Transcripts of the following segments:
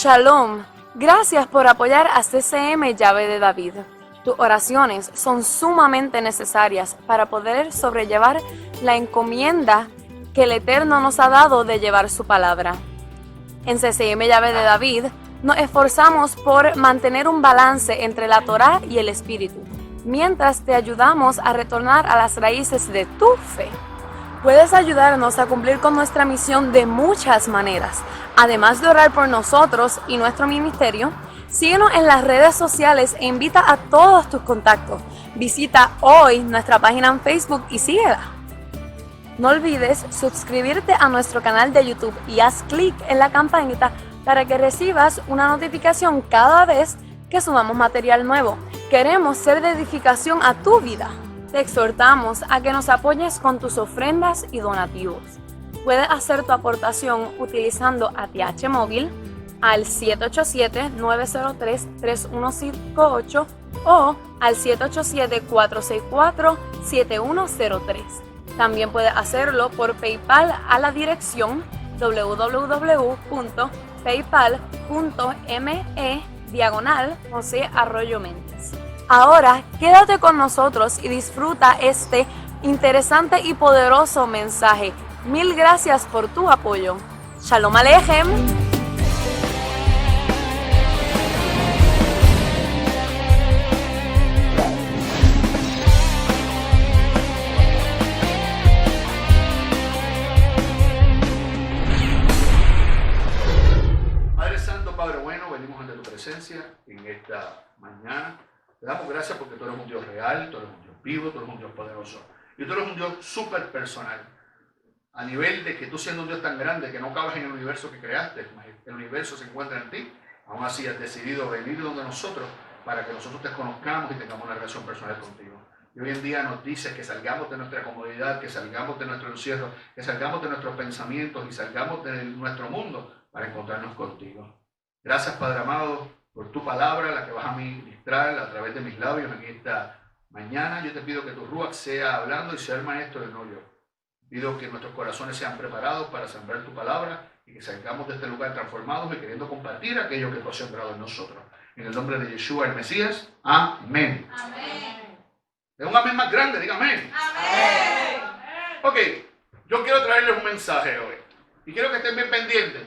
Shalom. Gracias por apoyar a CCM Llave de David. Tus oraciones son sumamente necesarias para poder sobrellevar la encomienda que el Eterno nos ha dado de llevar su palabra. En CCM Llave de David nos esforzamos por mantener un balance entre la Torá y el Espíritu, mientras te ayudamos a retornar a las raíces de tu fe. Puedes ayudarnos a cumplir con nuestra misión de muchas maneras. Además de orar por nosotros y nuestro ministerio, síguenos en las redes sociales e invita a todos tus contactos. Visita hoy nuestra página en Facebook y síguela. No olvides suscribirte a nuestro canal de YouTube y haz clic en la campanita para que recibas una notificación cada vez que subamos material nuevo. Queremos ser de edificación a tu vida. Te exhortamos a que nos apoyes con tus ofrendas y donativos. Puedes hacer tu aportación utilizando ATH Móvil al 787-903-3158 o al 787-464-7103. También puedes hacerlo por PayPal a la dirección www.paypal.me/José Arroyo Méndez. Ahora, quédate con nosotros y disfruta este interesante y poderoso mensaje. Mil gracias por tu apoyo. Shalom Aleichem. Padre Santo, Padre bueno, venimos ante tu presencia en esta mañana. Te damos gracias porque tú eres un Dios real, tú eres un Dios vivo, tú eres un Dios poderoso. Y tú eres un Dios súper personal. A nivel de que tú siendo un Dios tan grande que no cabes en el universo que creaste, el universo se encuentra en ti, aún así has decidido venir donde nosotros para que nosotros te conozcamos y tengamos una relación personal contigo. Y hoy en día nos dices que salgamos de nuestra comodidad, que salgamos de nuestro encierro, que salgamos de nuestros pensamientos y salgamos de nuestro mundo para encontrarnos contigo. Gracias, Padre amado, por tu palabra, la que vas a ministrar a través de mis labios en esta mañana. Yo te pido que tu Ruach sea hablando y sea el maestro y no yo. Pido que nuestros corazones sean preparados para sembrar tu palabra y que salgamos de este lugar transformados y queriendo compartir aquello que tú has sembrado en nosotros. En el nombre de Yeshua, el Mesías, amén. Amén. Es un amén más grande, diga amén. Amén. Ok, yo quiero traerles un mensaje hoy y quiero que estén bien pendientes.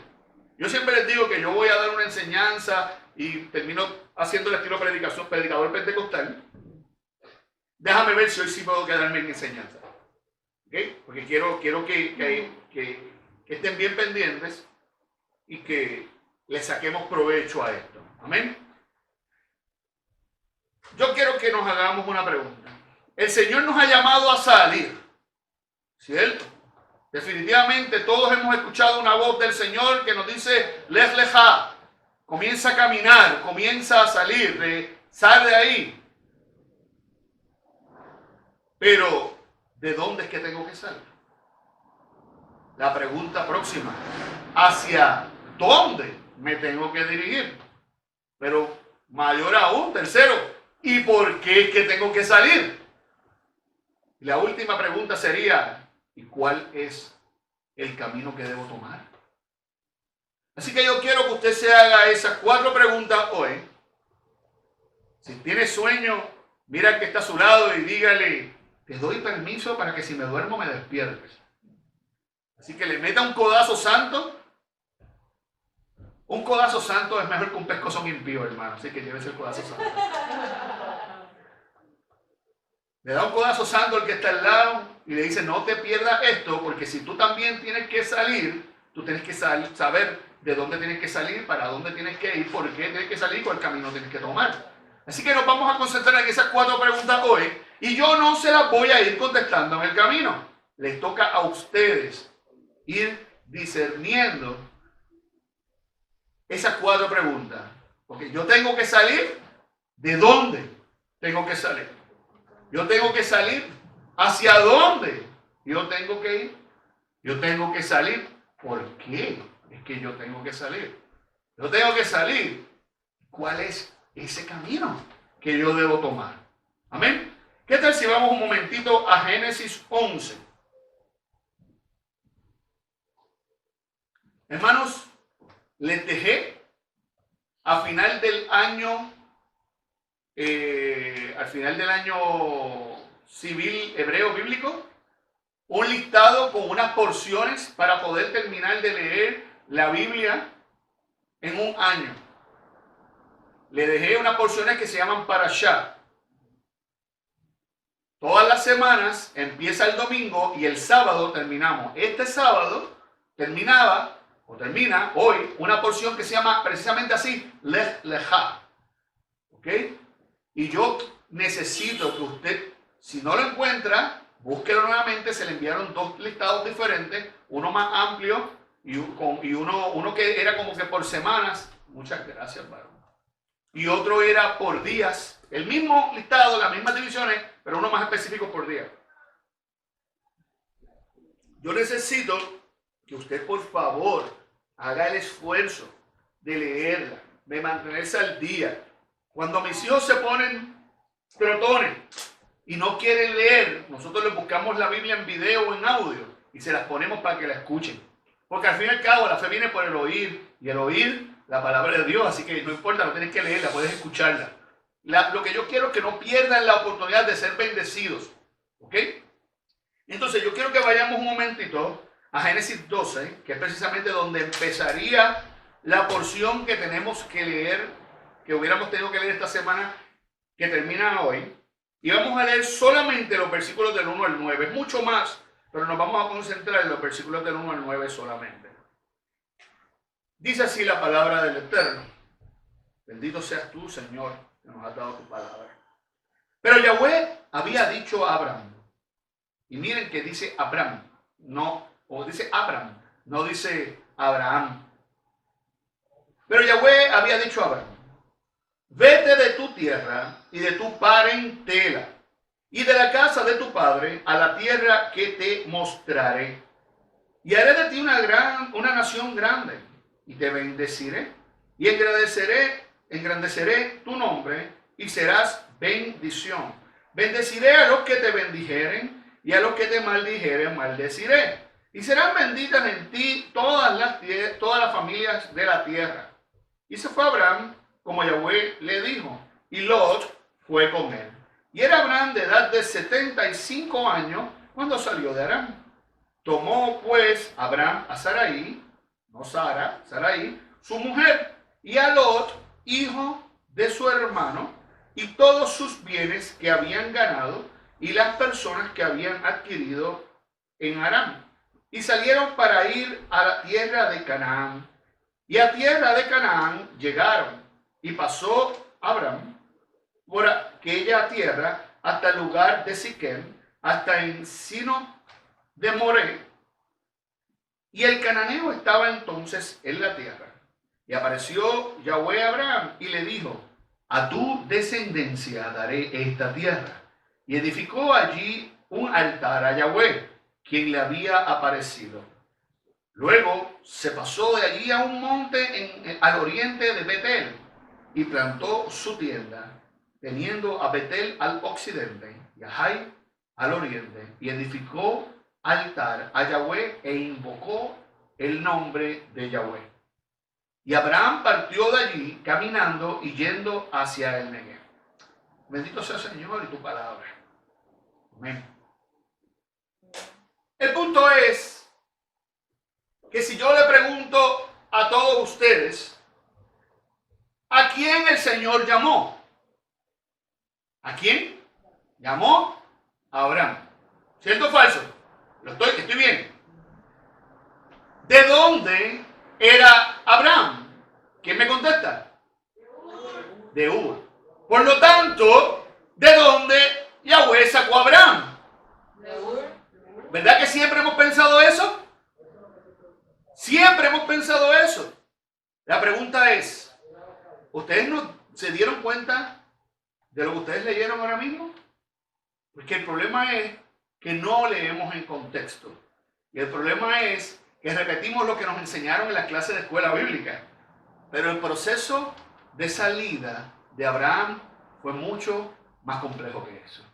Yo siempre les digo que yo voy a dar una enseñanza y termino haciendo el estilo predicador pentecostal. Déjame ver si hoy sí puedo quedarme en enseñanza. ¿Okay? Porque quiero que estén bien pendientes y que le saquemos provecho a esto. Amén. Yo quiero que nos hagamos una pregunta. El Señor nos ha llamado a salir, ¿cierto? Definitivamente todos hemos escuchado una voz del Señor que nos dice, Lech Lecha, comienza a caminar, comienza a salir, sal de ahí. Pero, ¿de dónde es que tengo que salir? La pregunta próxima, ¿hacia dónde me tengo que dirigir? Pero, mayor aún, tercero, ¿y por qué es que tengo que salir? Y la última pregunta sería, ¿y cuál es el camino que debo tomar? Así que yo quiero que usted se haga esas 4 preguntas hoy. Si tiene sueño, mira al que está a su lado y dígale, te doy permiso para que si me duermo me despiertes. Así que le meta un codazo santo. Un codazo santo es mejor que un pescozón impío, hermano. Así que llévese el codazo santo. Le da un codazo santo al que está al lado y le dice, no te pierdas esto, porque si tú también tienes que salir, tú tienes que saber de dónde tienes que salir, para dónde tienes que ir, por qué tienes que salir, cuál camino tienes que tomar. Así que nos vamos a concentrar en esas 4 preguntas hoy y yo no se las voy a ir contestando en el camino. Les toca a ustedes ir discerniendo esas 4 preguntas. Porque yo tengo que salir, ¿de dónde tengo que salir? Yo tengo que salir, ¿hacia dónde yo tengo que ir? Yo tengo que salir, ¿por qué es que yo tengo que salir? Yo tengo que salir, ¿cuál es ese camino que yo debo tomar? Amén. ¿Qué tal si vamos un momentito a Génesis 11? Hermanos, les dejé al final del año civil hebreo bíblico, un listado con unas porciones para poder terminar de leer la Biblia en un año. Le dejé unas porciones que se llaman Parashá. Todas las semanas empieza el domingo y el sábado terminamos. Este sábado termina hoy una porción que se llama precisamente así, Lech Lecha. ¿Ok? Y yo necesito que usted, si no lo encuentra, búsquelo nuevamente. Se le enviaron dos listados diferentes, uno más amplio y uno que era como que por semanas. Muchas gracias, varón. Y otro era por días. El mismo listado, las mismas divisiones, pero uno más específico por día. Yo necesito que usted, por favor, haga el esfuerzo de leerla, de mantenerse al día. Cuando mis hijos se ponen trotones y no quieren leer, nosotros les buscamos la Biblia en video o en audio y se las ponemos para que la escuchen. Porque al fin y al cabo la fe viene por el oír, y el oír la palabra de Dios, así que no importa, no tienes que leerla, puedes escucharla. Lo que yo quiero es que no pierdan la oportunidad de ser bendecidos. ¿Ok? Entonces yo quiero que vayamos un momentito a Génesis 12, que es precisamente donde empezaría la porción que tenemos que leer, que hubiéramos tenido que leer esta semana, que termina hoy. Y vamos a leer solamente los versículos del 1 al 9, mucho más, pero nos vamos a concentrar en los versículos del 1 al 9 solamente. Dice así la palabra del Eterno. Bendito seas tú, Señor, que nos has dado tu palabra. Pero Yahweh había dicho a Abraham, y miren que dice Abraham, dice Abraham, no dice Abraham. Pero Yahweh había dicho a Abraham, vete de tu tierra y de tu parentela y de la casa de tu padre a la tierra que te mostraré. Y haré de ti una nación grande, y te bendeciré, y engrandeceré tu nombre, y serás bendición. Bendeciré a los que te bendijeren, y a los que te maldijeren maldeciré. Y serán benditas en ti todas las familias de la tierra. Y se fue Abraham, como Yahweh le dijo, y Lot fue con él. Y era Abraham de edad de 75 años cuando salió de Aram. Tomó pues Abraham a Sarai, no Sara, Sarai, su mujer, y a Lot, hijo de su hermano, y todos sus bienes que habían ganado, y las personas que habían adquirido en Aram. Y salieron para ir a la tierra de Canaán. Y a tierra de Canaán llegaron, y pasó Abraham por aquella tierra hasta el lugar de Siquem, hasta Encino de Moré. Y el cananeo estaba entonces en la tierra. Y apareció Yahweh a Abraham y le dijo, a tu descendencia daré esta tierra. Y edificó allí un altar a Yahweh, quien le había aparecido. Luego se pasó de allí a un monte al oriente de Betel y plantó su tienda, teniendo a Betel al occidente y a Jai al oriente, y edificó altar a Yahweh e invocó el nombre de Yahweh. Y Abraham partió de allí caminando y yendo hacia el Negev. Bendito sea el Señor y tu palabra. Amén. El punto es que si yo le pregunto a todos ustedes, ¿a quién el Señor llamó? ¿A quién? Llamó a Abraham. ¿Cierto o falso? Estoy bien. ¿De dónde era Abraham? ¿Quién me contesta? De Ur. Por lo tanto, ¿de dónde Yahweh sacó a Abraham? De Ur. ¿Verdad que siempre hemos pensado eso? Siempre hemos pensado eso. La pregunta es, ¿ustedes no se dieron cuenta de lo que ustedes leyeron ahora mismo? Porque el problema es que no leemos en contexto. Y el problema es que repetimos lo que nos enseñaron en las clases de escuela bíblica. Pero el proceso de salida de Abraham fue mucho más complejo que eso.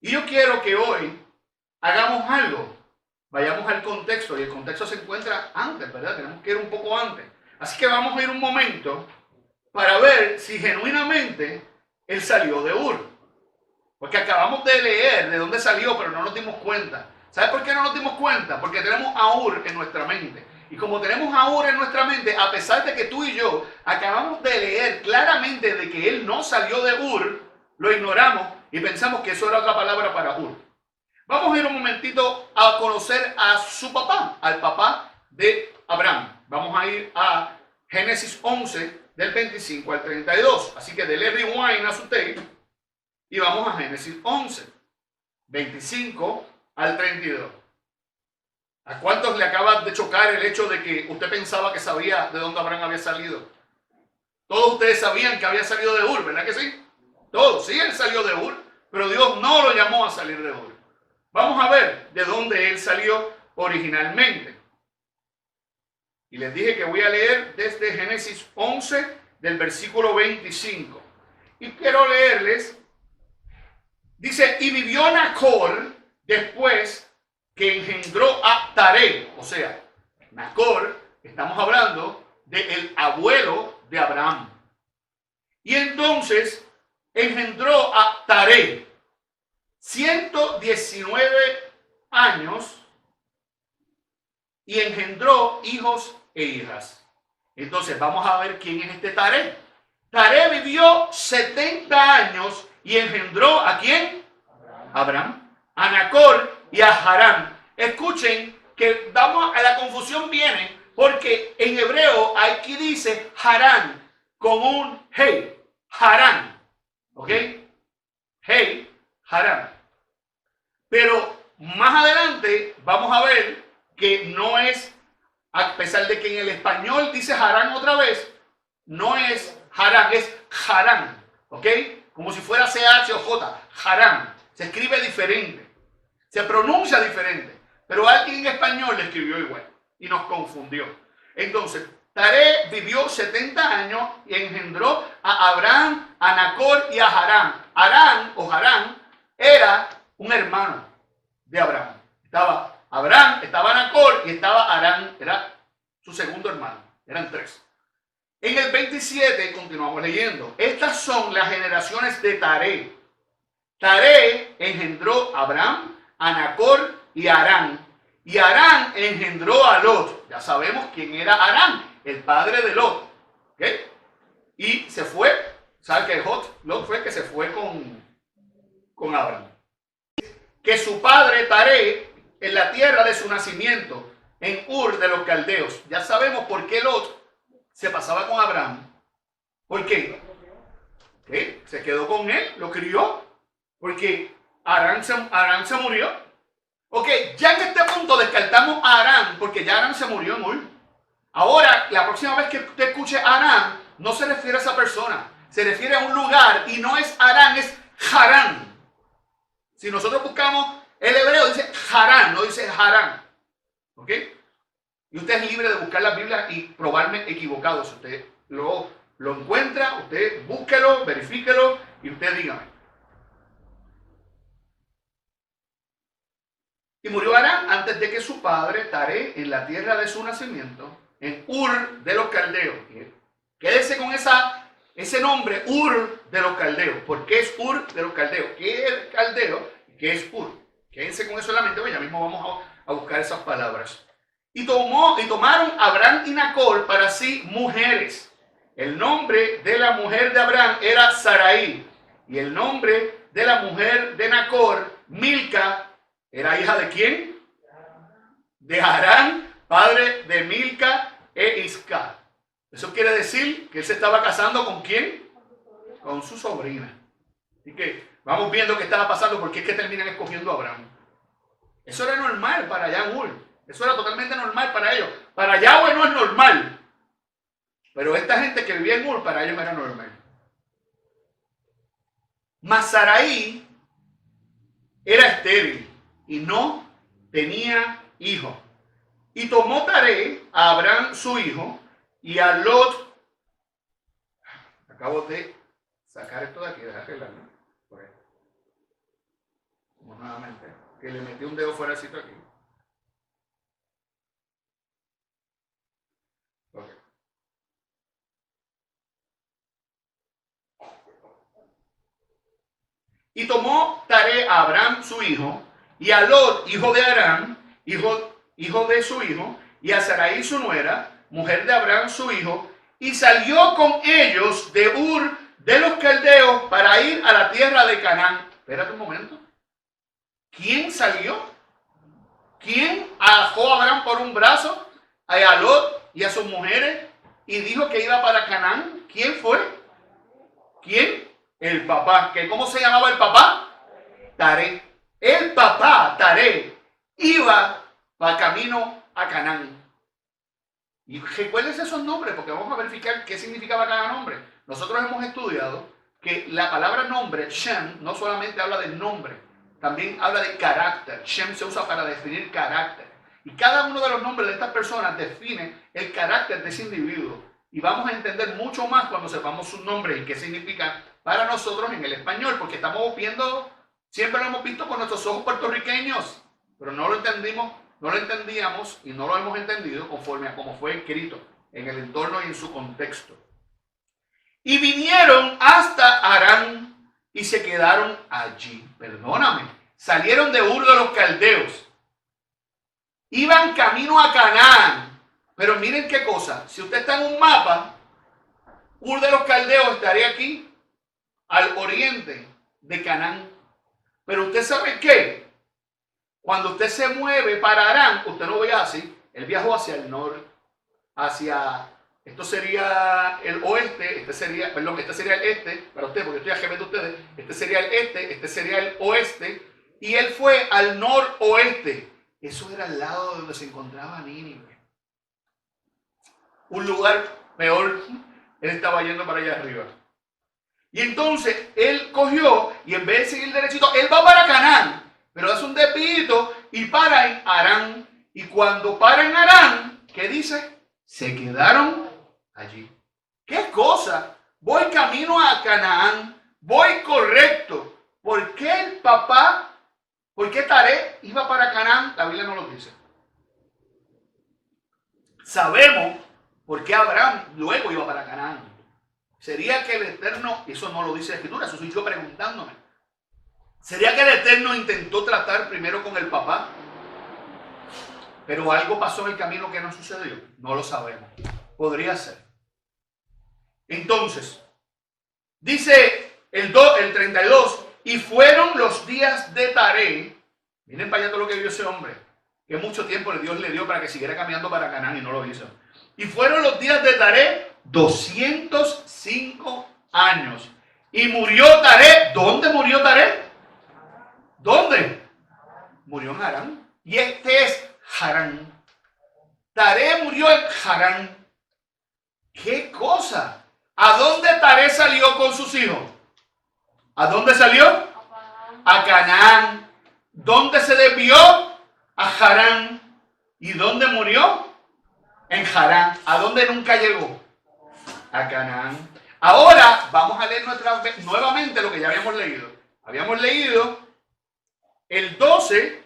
Y yo quiero que hoy hagamos algo. Vayamos al contexto. Y el contexto se encuentra antes, ¿verdad? Tenemos que ir un poco antes. Así que vamos a ir un momento para ver si genuinamente él salió de Ur. Porque acabamos de leer de dónde salió, pero no nos dimos cuenta. ¿Sabes por qué no nos dimos cuenta? Porque tenemos a Ur en nuestra mente. Y como tenemos a Ur en nuestra mente, a pesar de que tú y yo acabamos de leer claramente de que él no salió de Ur, lo ignoramos y pensamos que eso era otra palabra para Ur. Vamos a ir un momentito a conocer a su papá, al papá de Abraham. Vamos a ir a Génesis 11, del 25 al 32. Así que dele rewind a su tape y vamos a Génesis 11, 25 al 32. ¿A cuántos le acaba de chocar el hecho de que usted pensaba que sabía de dónde Abraham había salido? Todos ustedes sabían que había salido de Ur, ¿verdad que sí? Todos, sí, él salió de Ur, pero Dios no lo llamó a salir de Ur. Vamos a ver de dónde él salió originalmente. Y les dije que voy a leer desde Génesis 11, del versículo 25. Y quiero leerles, dice, y vivió Nacor después que engendró a Taré. O sea, Nacor, estamos hablando del abuelo de Abraham. Y entonces engendró a Taré, 119 años, y engendró hijos e hijas. Entonces vamos a ver quién es este Taré. Taré vivió 70 años y engendró ¿a quién? Abraham, a Nacor y a Harán. Escuchen que la confusión viene porque en hebreo aquí dice Harán con un hey, Harán, ¿ok? Hey, Harán. Pero más adelante vamos a ver que no es, a pesar de que en el español dice Harán otra vez, no es Harán, es Harán, ¿ok? Como si fuera CH o J, Harán. Se escribe diferente, se pronuncia diferente, pero alguien en español le escribió igual y nos confundió. Entonces, Taré vivió 70 años y engendró a Abraham, a Nacor y a Harán. Harán o Harán era un hermano de Abraham. Estaba Abraham, estaba Nacor y estaba Harán, era su segundo hermano. Eran tres. En el 27 continuamos leyendo. Estas son las generaciones de Taré. Taré engendró a Abraham, a Nacor y a Harán. Y Harán engendró a Lot. Ya sabemos quién era Harán, el padre de Lot. ¿Okay? Y se fue. ¿Sabe que Lot fue el que se fue con Abraham? Que su padre Taré, en la tierra de su nacimiento, en Ur de los Caldeos. Ya sabemos por qué Lot se pasaba con Abraham. ¿Por qué? ¿Okay? Se quedó con él, lo crió, porque Harán se murió. Ok, ya en este punto descartamos a Harán, porque ya Harán se murió en Ur. Ahora, la próxima vez que usted escuche Harán, no se refiere a esa persona, se refiere a un lugar y no es Harán, es Harán. Si nosotros buscamos el hebreo, dice Harán, no dice Harán. ¿Ok? Y usted es libre de buscar la Biblia y probarme equivocado. Si usted lo encuentra, usted búsquelo, verifíquelo y usted dígame. Y murió Harán antes de que su padre Taré, en la tierra de su nacimiento, en Ur de los Caldeos. Quédese con ese nombre, Ur de los Caldeos. ¿Por qué es Ur de los Caldeos? ¿Qué es Caldeo y qué es Ur? Quédense con eso en la mente, pues ya mismo vamos a buscar esas palabras. Y tomaron Abraham y Nacor para sí mujeres. El nombre de la mujer de Abraham era Sarai. Y el nombre de la mujer de Nacor, Milca, ¿era hija de quién? De Harán, padre de Milca e Isca. Eso quiere decir que él se estaba casando ¿con quién? Con su sobrina. Así que vamos viendo qué estaba pasando, porque es que terminan escogiendo a Abraham. Eso era normal para Yahweh. Eso era totalmente normal para ellos. Para Yahweh no es normal. Pero esta gente que vivía en Ur, para ellos era normal. Mas Sarai era estéril y no tenía hijo. Y tomó Taré a Abraham su hijo y a Lot. Acabo de sacar esto de aquí, dejar arreglarlo. Como nuevamente, que le metí un dedo fuera del sitio aquí. Okay. Y tomó Taré a Abraham su hijo, y a Lot, hijo de Aram, hijo de su hijo, y a Sarai su nuera, mujer de Abraham su hijo, y salió con ellos de Ur de los caldeos para ir a la tierra de Canaán. Espérate un momento. ¿Quién salió? ¿Quién agarró a Abraham por un brazo, a Lot y a sus mujeres, y dijo que iba para Canaán? ¿Quién fue? ¿Quién? El papá. ¿Cómo se llamaba el papá? Taré. El papá, Taré, iba para camino a Canaán. Y recuérdense esos nombres, porque vamos a verificar qué significaba cada nombre. Nosotros hemos estudiado que la palabra nombre, Shem, no solamente habla del nombre, también habla de carácter. Shem se usa para definir carácter. Y cada uno de los nombres de estas personas define el carácter de ese individuo. Y vamos a entender mucho más cuando sepamos sus nombres y qué significa para nosotros en el español, porque estamos viendo, siempre lo hemos visto con nuestros ojos puertorriqueños, pero no lo entendimos, no lo entendíamos y no lo hemos entendido conforme a cómo fue escrito en el entorno y en su contexto. Y vinieron hasta Harán y se quedaron allí. Perdóname, salieron de Ur de los caldeos. Iban camino a Canaán. Pero miren qué cosa, si usted está en un mapa, Ur de los caldeos estaría aquí, al oriente de Canaán. Pero usted sabe qué, cuando usted se mueve para Harán, usted no ve así, él viajó hacia el norte, hacia, esto sería el oeste, este sería el este, para usted, porque estoy a de ustedes, este sería el este sería el oeste, y él fue al noroeste. Eso era al lado de donde se encontraba Nínive. Un lugar peor, él estaba yendo para allá arriba. Y entonces él cogió y en vez de seguir derechito, él va para Canaán, pero hace un despidito y para en Harán. Y cuando para en Harán, ¿qué dice? Se quedaron allí. ¿Qué cosa? Voy camino a Canaán, voy correcto. ¿Por qué el papá, por qué Taré iba para Canaán? La Biblia no lo dice. Sabemos por qué Abraham luego iba para Canaán. ¿Sería que el Eterno, eso no lo dice la Escritura, eso soy yo preguntándome, sería que el Eterno intentó tratar primero con el papá, pero algo pasó en el camino que no sucedió? No lo sabemos. Podría ser. Entonces, dice el 32, y fueron los días de Taré. Miren para allá todo lo que vio ese hombre, que mucho tiempo Dios le dio para que siguiera caminando para Canaán y no lo hizo. Y fueron los días de Taré 205 años. Y murió Taré. ¿Dónde murió Taré? ¿Dónde? Murió en Harán. Y este es Harán. Taré murió en Harán. ¿Qué cosa? ¿A dónde Taré salió con sus hijos? ¿A dónde salió? A Canaán. ¿Dónde se desvió? A Harán. ¿Y dónde murió? En Harán. ¿A dónde nunca llegó? A Canaán. Ahora vamos a leer nuevamente lo que ya habíamos leído. Habíamos leído el 12,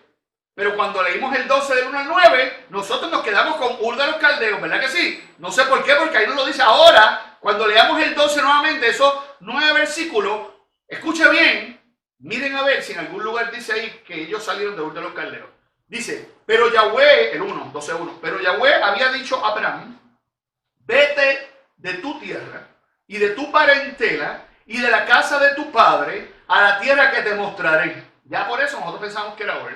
pero cuando leímos el 12 del 1 al 9, nosotros nos quedamos con Ur de los caldeos, ¿verdad que sí? No sé por qué, porque ahí no lo dice. Ahora, cuando leamos el 12 nuevamente, esos 9 versículos, escuche bien, miren a ver si en algún lugar dice ahí que ellos salieron de Ur de los caldeos. Dice, pero Yahweh, el 1, 12:1, pero Yahweh había dicho a Abraham, vete de tu tierra y de tu parentela y de la casa de tu padre a la tierra que te mostraré. Ya por eso nosotros pensamos que era hoy.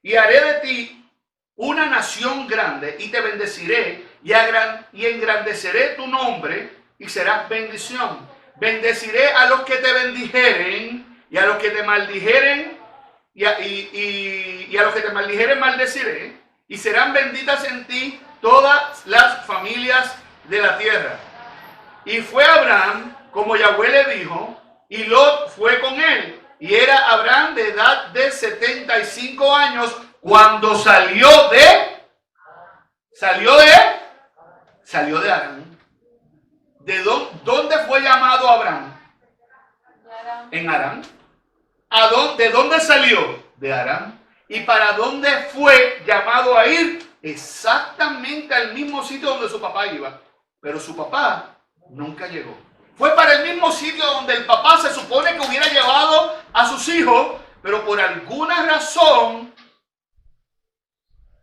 Y haré de ti una nación grande y te bendeciré y engrandeceré tu nombre y serás bendición. Bendeciré a los que te bendijeren y a los que te maldijeren y a los que te maldijeren maldeciré, y serán benditas en ti todas las familias de la tierra. Y fue Abraham como Yahweh le dijo, y Lot fue con él. Y era Abraham de edad de 75 años cuando salió de Harán. ¿De dónde fue llamado Abraham? En Harán. ¿De dónde salió? De Harán. ¿Y para dónde fue llamado a ir? Exactamente al mismo sitio donde su papá iba. Pero su papá nunca llegó. Fue para el mismo sitio donde el papá se supone que hubiera llevado a sus hijos, pero por alguna razón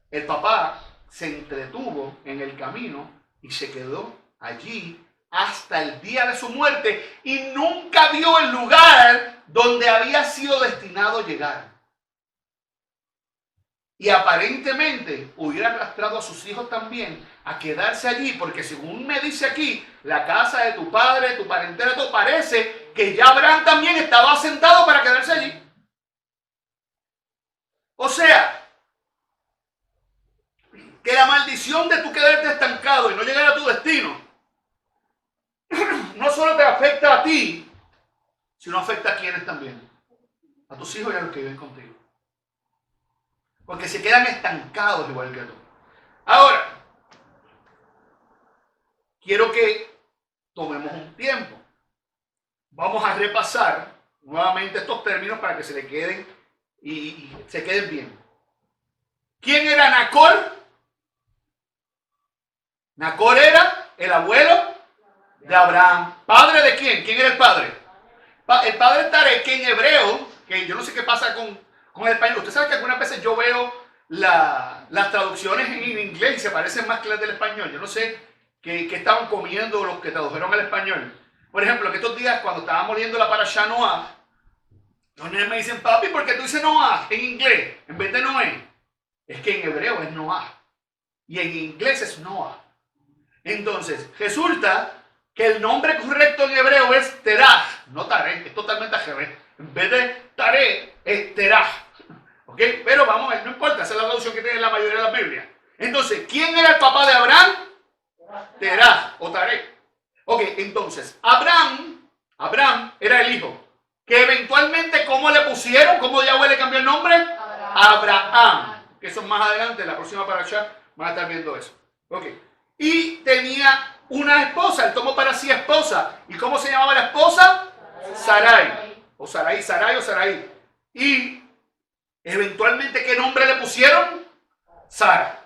el papá se entretuvo en el camino y se quedó allí hasta el día de su muerte y nunca vio el lugar donde había sido destinado llegar. Y aparentemente hubiera arrastrado a sus hijos también a quedarse allí, porque según me dice aquí, la casa de tu padre, tu parentela, todo parece que ya Abraham también estaba asentado para quedarse allí. O sea, que la maldición de tu quedarte estancado y no llegar a tu destino, no solo te afecta a ti, sino afecta a quienes también, a tus hijos y a los que viven contigo. Porque se quedan estancados igual que tú. Ahora, quiero que tomemos un tiempo. Vamos a repasar nuevamente estos términos para que se le queden y se queden bien. ¿Quién era Nacor? Nacor era el abuelo de Abraham. ¿Padre de quién? ¿Quién era el padre? El padre Taré, que en hebreo, que yo no sé qué pasa con el español. Usted sabe que algunas veces yo veo las traducciones en inglés y se parecen más que las del español. Yo no sé qué estaban comiendo los que tradujeron al español. Por ejemplo, que estos días cuando estábamos leyendo la Parashá Noah, los niños me dicen, papi, ¿por qué tú dices Noah en inglés en vez de Noé? Es que en hebreo es Noah y en inglés es Noah. Entonces, resulta que el nombre correcto en hebreo es Terah, no Taré, es totalmente ajedrez. En vez de Taré, es Terah. ¿Ok? Pero vamos a ver, no importa, esa es la traducción que tiene la mayoría de las Biblias. Entonces, ¿quién era el papá de Abraham? Terah o Taré. Ok, entonces, Abraham era el hijo. Que eventualmente, ¿cómo le pusieron? ¿Cómo Yahweh le cambió el nombre? Abraham. Que eso más adelante, en la próxima parashá, van a estar viendo eso. Ok. Y tenía una esposa, él tomó para sí esposa. ¿Y cómo se llamaba la esposa? Sarai. O Sarai. Y eventualmente, ¿qué nombre le pusieron? Sara.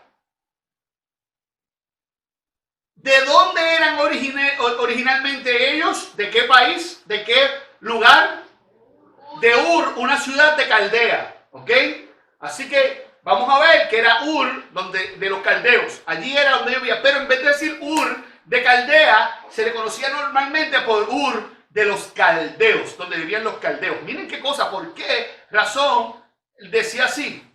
¿De dónde eran originalmente ellos? ¿De qué país? ¿De qué lugar? De Ur, una ciudad de Caldea. ¿Ok? Así que vamos a ver que era Ur de los caldeos. Allí era donde yo vivía. Pero en vez de decir Ur de Caldea, se le conocía normalmente por Ur de los caldeos, donde vivían los caldeos. Miren qué cosa, por qué razón decía así.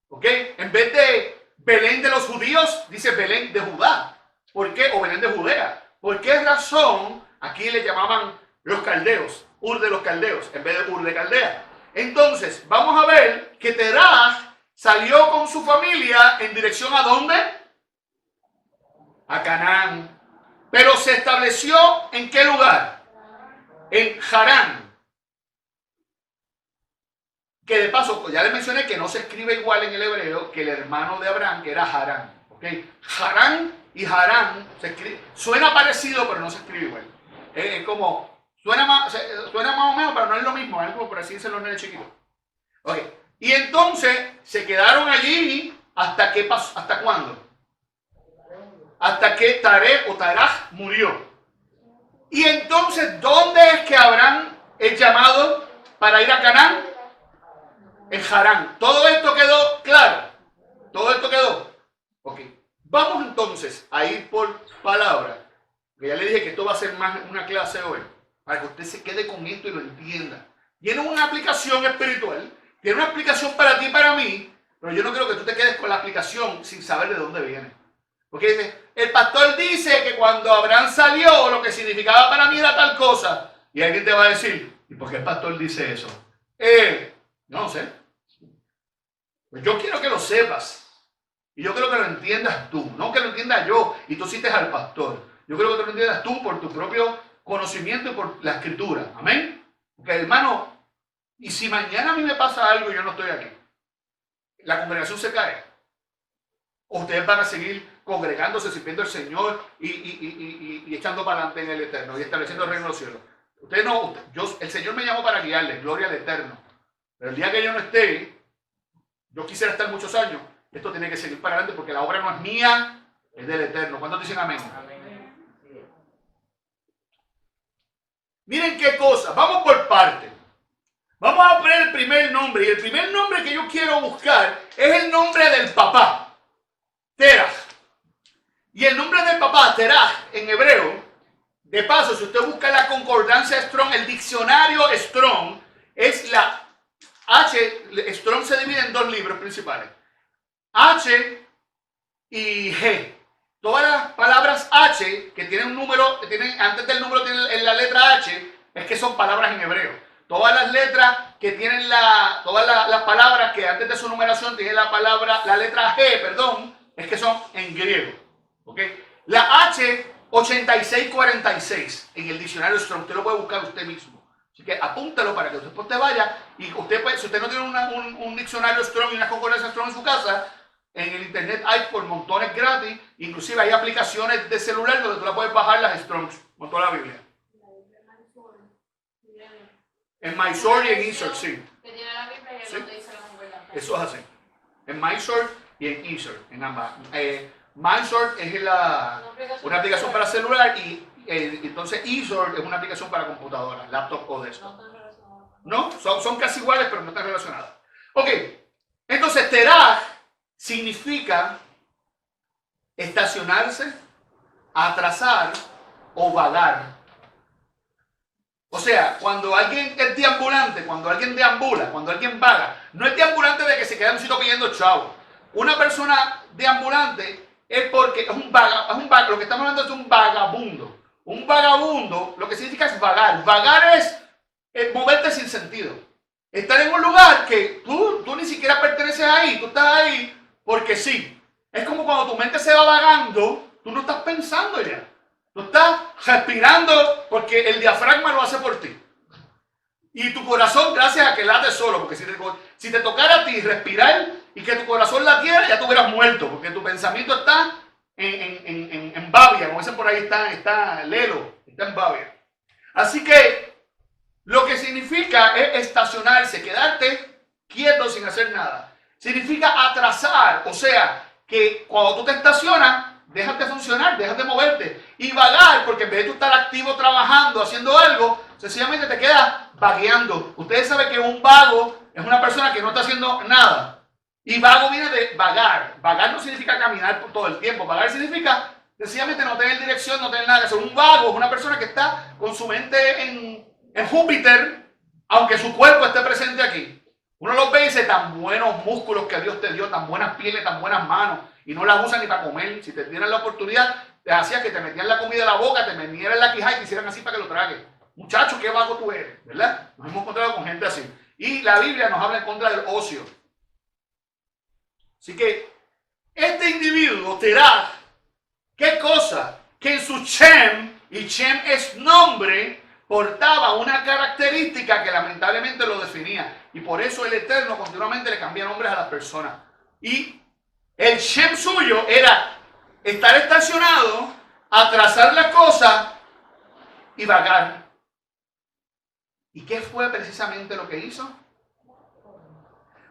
¿Ok? En vez de Belén de los judíos, dice Belén de Judá. ¿Por qué? O Belén de Judea. ¿Por qué razón aquí le llamaban los caldeos, Ur de los caldeos, en vez de Ur de Caldea? Entonces, vamos a ver que Terah salió con su familia en dirección ¿a dónde? A Canaán. Pero se estableció ¿en qué lugar? En Harán. Que de paso, ya les mencioné que no se escribe igual en el hebreo que el hermano de Abraham, que era Harán. ¿Okay? Harán y Harán se escribe, suena parecido, pero no se escribe igual. Es como, suena más o menos, pero no es lo mismo. Es como por así decirlo en el chiquito. Okay. Y entonces se quedaron allí hasta que pasó, ¿hasta cuándo? Hasta que Taré o Taraj murió. Y entonces, ¿dónde es que Abraham es llamado para ir a Canaán? En Harán. ¿Todo esto quedó claro? ¿Todo esto quedó? Ok. Vamos entonces a ir por palabra. Que ya le dije que esto va a ser más una clase hoy. Para que usted se quede con esto y lo entienda. Tiene una aplicación espiritual. Tiene una aplicación para ti y para mí. Pero yo no creo que tú te quedes con la aplicación sin saber de dónde viene. Porque dice, el pastor dice que cuando Abraham salió, lo que significaba para mí era tal cosa. Y alguien te va a decir, ¿y por qué el pastor dice eso? No sé. Pues yo quiero que lo sepas. Y yo quiero que lo entiendas tú. No que lo entienda yo y tú cites al pastor. Yo quiero que lo entiendas tú por tu propio conocimiento y por la escritura. Amén. Porque hermano, y si mañana a mí me pasa algo y yo no estoy aquí, la congregación se cae. Ustedes van a seguir congregándose, sirviendo al Señor y echando para adelante en el eterno y estableciendo el reino de los cielos. Ustedes no, el Señor me llamó para guiarles, gloria al eterno. Pero el día que yo no esté, yo quisiera estar muchos años, esto tiene que seguir para adelante porque la obra no es mía, es del eterno. ¿Cuántos dicen amén? Amén. Miren qué cosa, vamos por partes. Vamos a poner el primer nombre, y el primer nombre que yo quiero buscar es el nombre del papá, Terah. Y el nombre del papá, Terah, en hebreo, de paso, si usted busca la concordancia Strong, el diccionario Strong, es la H, Strong se divide en dos libros principales, H y G. Todas las palabras H que tienen un número, antes del número tienen la letra H, es que son palabras en hebreo. Todas las letras que tienen todas las palabras que antes de su numeración tienen la letra G, perdón, es que son en griego. ¿Okay? La H 8646 en el diccionario Strong, usted lo puede buscar usted mismo. Así que apúntelo para que usted después te vaya y usted, si usted no tiene un diccionario Strong y una concordancia Strong en su casa, en el internet hay por montones gratis, inclusive hay aplicaciones de celular donde tú la puedes bajar las Strongs con toda la Biblia. En MySword y en Insert, sí. Que tiene la Biblia y ¿Sí? el otro dice la concordancia. Eso es así. En MySword y en Insert, en ambas. MySword es una aplicación para celular y entonces Insert es una aplicación para computadora, laptop o desktop. No, son casi iguales, pero no están relacionadas. Ok, entonces Terah significa estacionarse, atrasar o vagar. O sea, cuando alguien es deambulante, cuando alguien deambula, cuando alguien vaga, no es deambulante de que se queda en un sitio pidiendo chavo. Una persona deambulante es porque es un lo que estamos hablando es de un vagabundo. Un vagabundo lo que significa es vagar. Vagar es moverte sin sentido. Estar en un lugar que tú ni siquiera perteneces ahí, tú estás ahí porque sí. Es como cuando tu mente se va vagando, tú no estás pensando ya. Tú estás respirando porque el diafragma lo hace por ti. Y tu corazón, gracias a que late solo, porque si te tocara a ti respirar y que tu corazón latiera, ya tú hubieras muerto, porque tu pensamiento está en babia, como dicen por ahí, está lelo, está en babia. Así que lo que significa es estacionarse, quedarte quieto sin hacer nada. Significa atrasar, o sea, que cuando tú te estacionas, dejas de funcionar, dejas de moverte. Y vagar, porque en vez de tú estar activo trabajando, haciendo algo, sencillamente te quedas vagueando. Ustedes saben que un vago es una persona que no está haciendo nada. Y vago viene de vagar. Vagar no significa caminar por todo el tiempo. Vagar significa sencillamente no tener dirección, no tener nada que hacer. Un vago es una persona que está con su mente en Júpiter, aunque su cuerpo esté presente aquí. Uno los ve y dice, tan buenos músculos que Dios te dio, tan buenas pieles, tan buenas manos, y no las usan ni para comer. Si te dieran la oportunidad, te hacía que te metían la comida en la boca, te metieran en la quijada y te hicieran así para que lo tragues. Muchacho, qué vago tú eres, ¿verdad? Nos hemos encontrado con gente así. Y la Biblia nos habla en contra del ocio. Así que este individuo, Terah, ¿qué cosa? Que en su Shem, y Shem es nombre, portaba una característica que lamentablemente lo definía. Y por eso el Eterno continuamente le cambia nombres a las personas. Y el Shem suyo era estar estacionado, atrasar las cosas y vagar. ¿Y qué fue precisamente lo que hizo?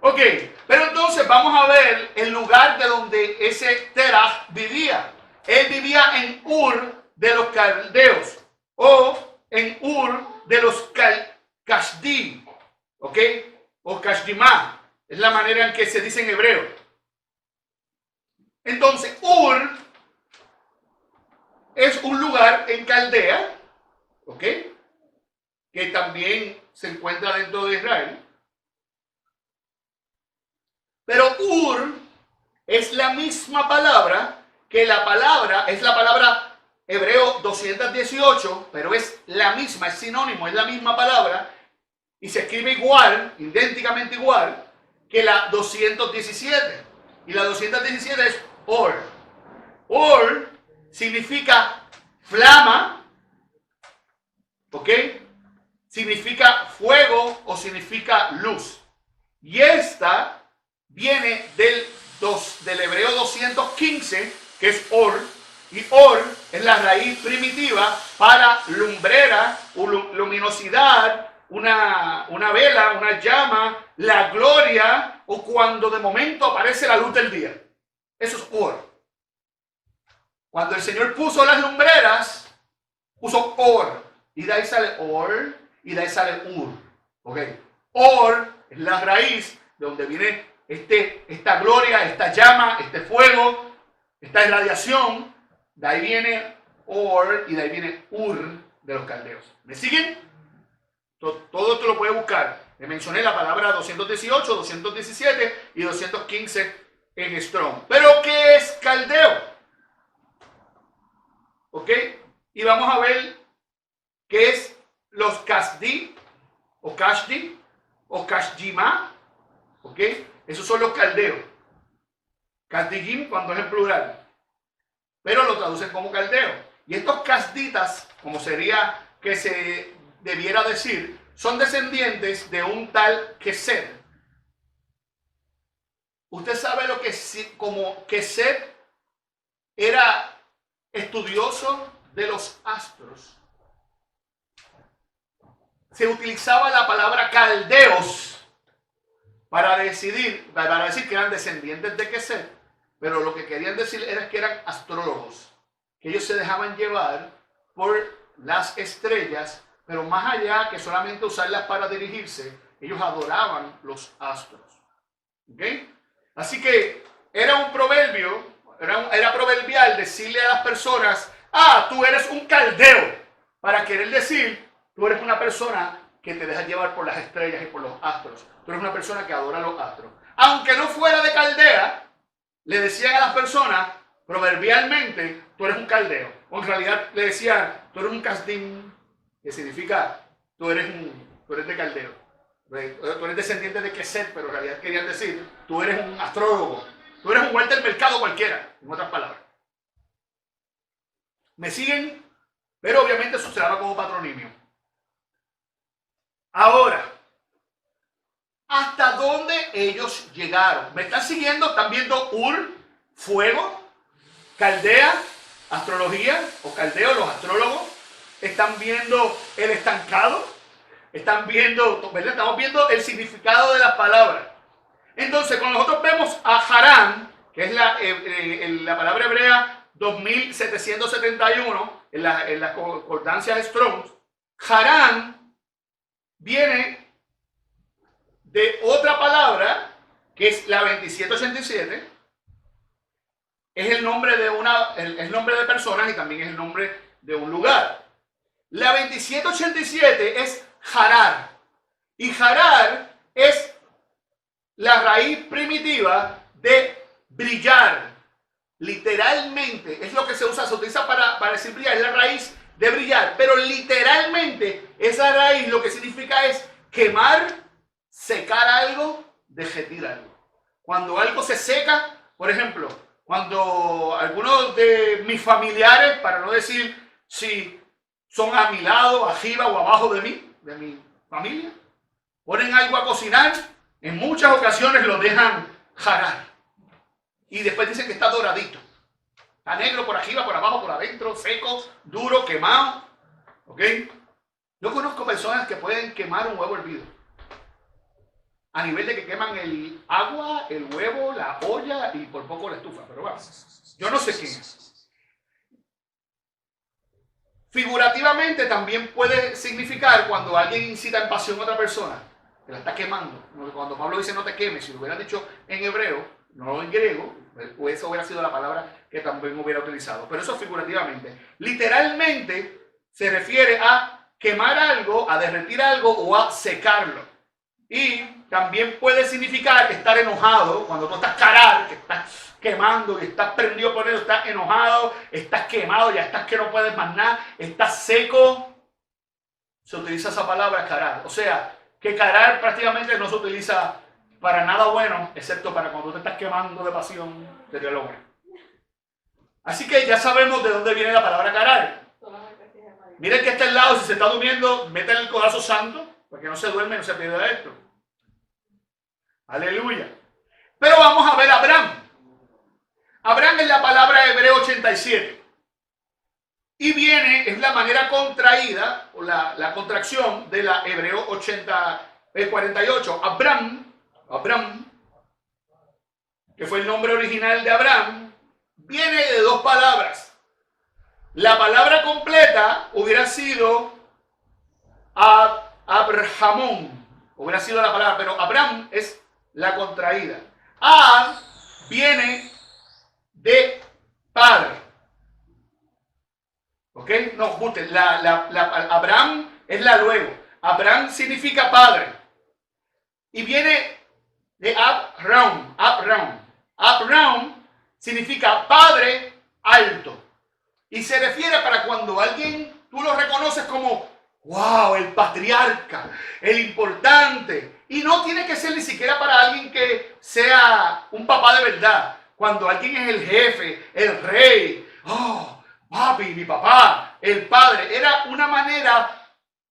Ok, pero entonces vamos a ver el lugar de donde ese Terah vivía. Él vivía en Ur de los Caldeos o en Ur de los Kasdim, ¿ok? O Kashdimá, es la manera en que se dice en hebreo. Entonces, Ur es un lugar en Caldea, ¿ok? Que también se encuentra dentro de Israel. Pero Ur es la misma palabra que es la palabra hebreo 218, pero es la misma, es sinónimo, es la misma palabra y se escribe igual, idénticamente igual que la 217. Y la 217 es Or. Or significa flama, ¿ok? Significa fuego o significa luz. Y esta viene del hebreo 215, que es Or, y Or es la raíz primitiva para lumbrera, luminosidad, una vela, una llama, la gloria, o cuando de momento aparece la luz del día. Eso es Or. Cuando el Señor puso las lumbreras, puso Or. Y de ahí sale Or, y de ahí sale Ur. ¿Ok? Or es la raíz de donde viene esta gloria, esta llama, este fuego, esta irradiación. De ahí viene Or y de ahí viene Ur de los caldeos. ¿Me siguen? Todo esto lo puede buscar. Le mencioné la palabra 218, 217 y 215 en Strong. ¿Pero qué es caldeo? ¿Ok? Y vamos a ver qué es los Kasdi o Kashdi o Kashjima. ¿Ok? Esos son los caldeos. Kasdigim cuando es en plural. Pero lo traducen como caldeo. Y estos kasditas, como sería que se debiera decir, son descendientes de un tal Keset. Usted sabe lo que como Keset era estudioso de los astros. Se utilizaba la palabra caldeos para decir que eran descendientes de Keset, pero lo que querían decir era que eran astrólogos, que ellos se dejaban llevar por las estrellas, pero más allá que solamente usarlas para dirigirse, ellos adoraban los astros. ¿Ok? Así que era un proverbio, era proverbial decirle a las personas, tú eres un caldeo, para querer decir, tú eres una persona que te deja llevar por las estrellas y por los astros. Tú eres una persona que adora los astros. Aunque no fuera de Caldea, le decían a las personas, proverbialmente, tú eres un caldeo. O en realidad le decían, tú eres un casdim, que significa, tú eres de caldeo. Tú eres descendiente de Keset, pero en realidad querían decir, tú eres un astrólogo. Tú eres un Walter del mercado cualquiera, en otras palabras. ¿Me siguen? Pero obviamente eso se daba como patronimio. Ahora, ¿hasta dónde ellos llegaron? ¿Me están siguiendo? ¿Están viendo Ur, fuego, Caldea, astrología, o caldeo, los astrólogos? ¿Están viendo el estancado? ¿Están viendo, ¿verdad? Estamos viendo el significado de las palabras. Entonces, cuando nosotros vemos a Harán, que es la palabra hebrea 2771, en las concordancias Strong, Harán viene de otra palabra, que es la 2787, es el nombre de el nombre de personas y también es el nombre de un lugar. La 2787 es Harar, y Harar es la raíz primitiva de brillar. Literalmente, es lo que se utiliza para decir brillar, es la raíz de brillar, pero literalmente esa raíz lo que significa es quemar, secar algo, derretir algo. Cuando algo se seca, por ejemplo, cuando algunos de mis familiares, para no decir si son a mi lado, arriba o abajo de mí, de mi familia, ponen algo a cocinar, en muchas ocasiones lo dejan jarar. Y después dicen que está doradito. Está negro por arriba, por abajo, por adentro, seco, duro, quemado. ¿Ok? Yo conozco personas que pueden quemar un huevo hervido. A nivel de que queman el agua, el huevo, la olla y por poco la estufa. Pero vamos, yo no sé quién es. Figurativamente también puede significar cuando alguien incita en pasión a otra persona, que la está quemando. Cuando Pablo dice no te quemes, si lo hubiera dicho en hebreo, no en griego, pues eso hubiera sido la palabra que también hubiera utilizado. Pero eso figurativamente. Literalmente se refiere a quemar algo, a derretir algo o a secarlo. Y también puede significar estar enojado, cuando tú estás carar, que estás quemando, que estás prendido por eso, estás enojado, estás quemado, ya estás que no puedes más nada, estás seco. Se utiliza esa palabra carar. O sea, que carar prácticamente no se utiliza para nada bueno, excepto para cuando te estás quemando de pasión del hombre. Así que ya sabemos de dónde viene la palabra carar. Miren que está al lado, si se está durmiendo, métale el codazo santo, para que no se duerme y no se pierda esto. Aleluya. Pero vamos a ver a Abraham. Abraham es la palabra hebreo 87. Y viene, es la manera contraída, o la contracción de la hebreo 48. Abraham, que fue el nombre original de Abraham, viene de dos palabras. La palabra completa hubiera sido Abrahamón, hubiera sido la palabra, pero Abraham es la contraída. Ab viene de padre. ¿Ok? No, guste, Abraham es la luego. Abraham significa padre. Y viene de Abraham. Abraham significa padre alto. Y se refiere para cuando alguien, tú lo reconoces como, wow, el patriarca, el importante. Y no tiene que ser ni siquiera para alguien que sea un papá de verdad. Cuando alguien es el jefe, el rey, oh, papi, mi papá, el padre. Era una manera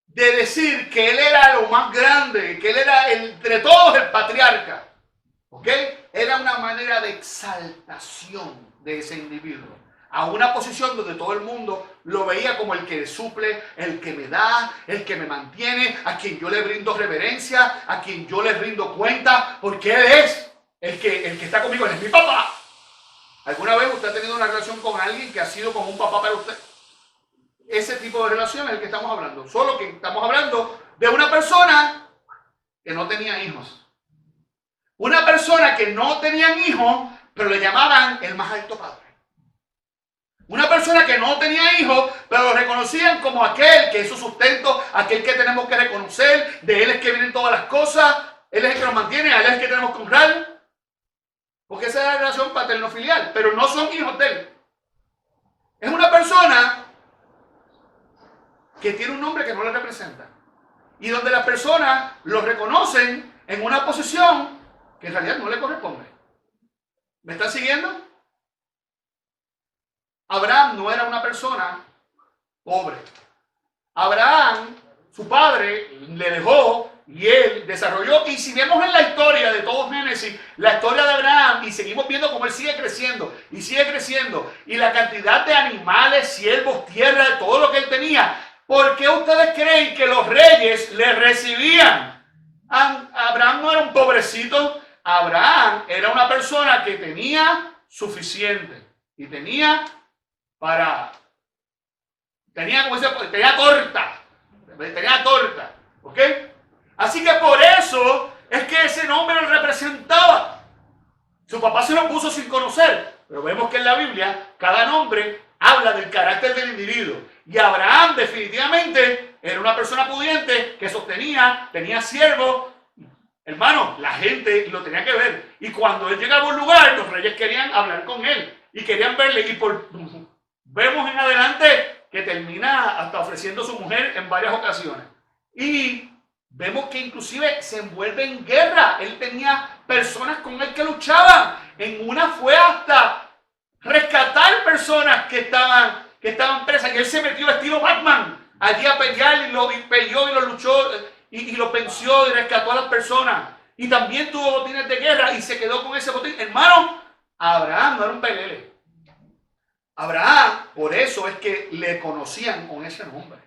de decir que él era lo más grande, que él era entre todos el patriarca. ¿Ok? Era una manera de exaltación de ese individuo a una posición donde todo el mundo lo veía como el que suple, el que me da, el que me mantiene, a quien yo le brindo reverencia, a quien yo le rindo cuenta, porque él es el que está conmigo, él es mi papá. ¿Alguna vez usted ha tenido una relación con alguien que ha sido como un papá para usted? Ese tipo de relación es el que estamos hablando. Solo que estamos hablando de una persona que no tenía hijos. Una persona que no tenían hijos, pero le llamaban el más alto padre. Una persona que no tenía hijos, pero lo reconocían como aquel que es su sustento, aquel que tenemos que reconocer, de él es que vienen todas las cosas, él es el que nos mantiene, a él es el que tenemos que honrar. Porque esa es la relación paterno-filial, pero no son hijos de él. Es una persona que tiene un nombre que no le representa. Y donde las personas lo reconocen en una posición que en realidad no le corresponde. ¿Me están siguiendo? Abraham no era una persona pobre. Abraham, su padre, le dejó y él desarrolló. Y si vemos en la historia de todo Génesis, la historia de Abraham, y seguimos viendo cómo él sigue creciendo y sigue creciendo, y la cantidad de animales, siervos, tierra, todo lo que él tenía. ¿Por qué ustedes creen que los reyes le recibían? Abraham no era un pobrecito. Abraham era una persona que tenía suficiente y tenía como dice, tenía torta, ¿ok? Así que por eso es que ese nombre lo representaba. Su papá se lo puso sin conocer, pero vemos que en la Biblia cada nombre habla del carácter del individuo. Y Abraham definitivamente era una persona pudiente que sostenía, tenía siervos. Hermano, la gente lo tenía que ver. Y cuando él llegaba a un lugar, los reyes querían hablar con él y querían verle. Y vemos en adelante que termina hasta ofreciendo su mujer en varias ocasiones. Y vemos que inclusive se envuelve en guerra. Él tenía personas con él que luchaban. En una fue hasta rescatar personas que estaban presas. Y él se metió estilo Batman allí a pelear y peleó y lo luchó y lo venció y rescató a las personas. Y también tuvo botines de guerra y se quedó con ese botín. Hermano, Abraham no era un pelele. Abraham, por eso es que le conocían con ese nombre.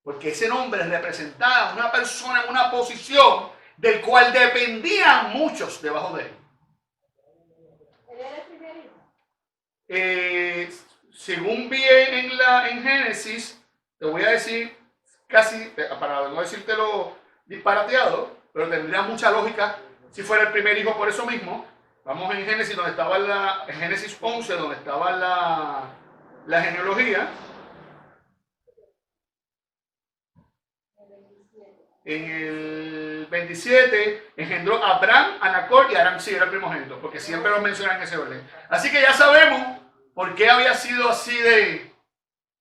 Porque ese nombre representaba a una persona en una posición del cual dependían muchos debajo de él. ¿Él era el primer hijo? Según vi en Génesis, te voy a decir casi, para no decírtelo disparateado, pero tendría mucha lógica si fuera el primer hijo por eso mismo. Vamos en Génesis, donde estaba en Génesis 11, donde estaba la genealogía. En el 27 engendró a Abraham, a Nacor y a Aram. Sí, era el primogénito, porque siempre lo mencionan en ese orden. Así que ya sabemos por qué había sido así de...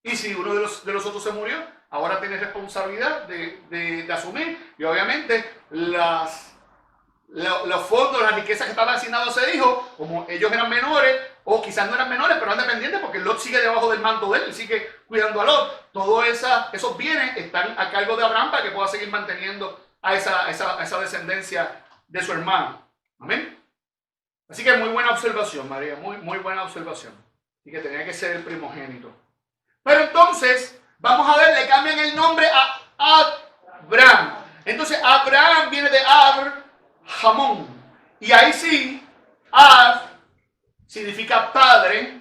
Y si uno de los otros se murió, ahora tiene responsabilidad de asumir. Y obviamente los fondos, las riquezas que estaban asignados a ese hijo, como ellos eran menores, o quizás no eran menores, pero eran dependientes, porque Lot sigue debajo del manto de él, sigue cuidando a Lot. Todos esos bienes están a cargo de Abraham para que pueda seguir manteniendo a esa descendencia de su hermano. Amén. Así que muy buena observación, María, muy, muy buena observación. Y que tenía que ser el primogénito. Pero entonces, vamos a ver, le cambian el nombre a Abraham. Entonces, Abraham viene de Abraham. Y ahí sí, Ab significa padre,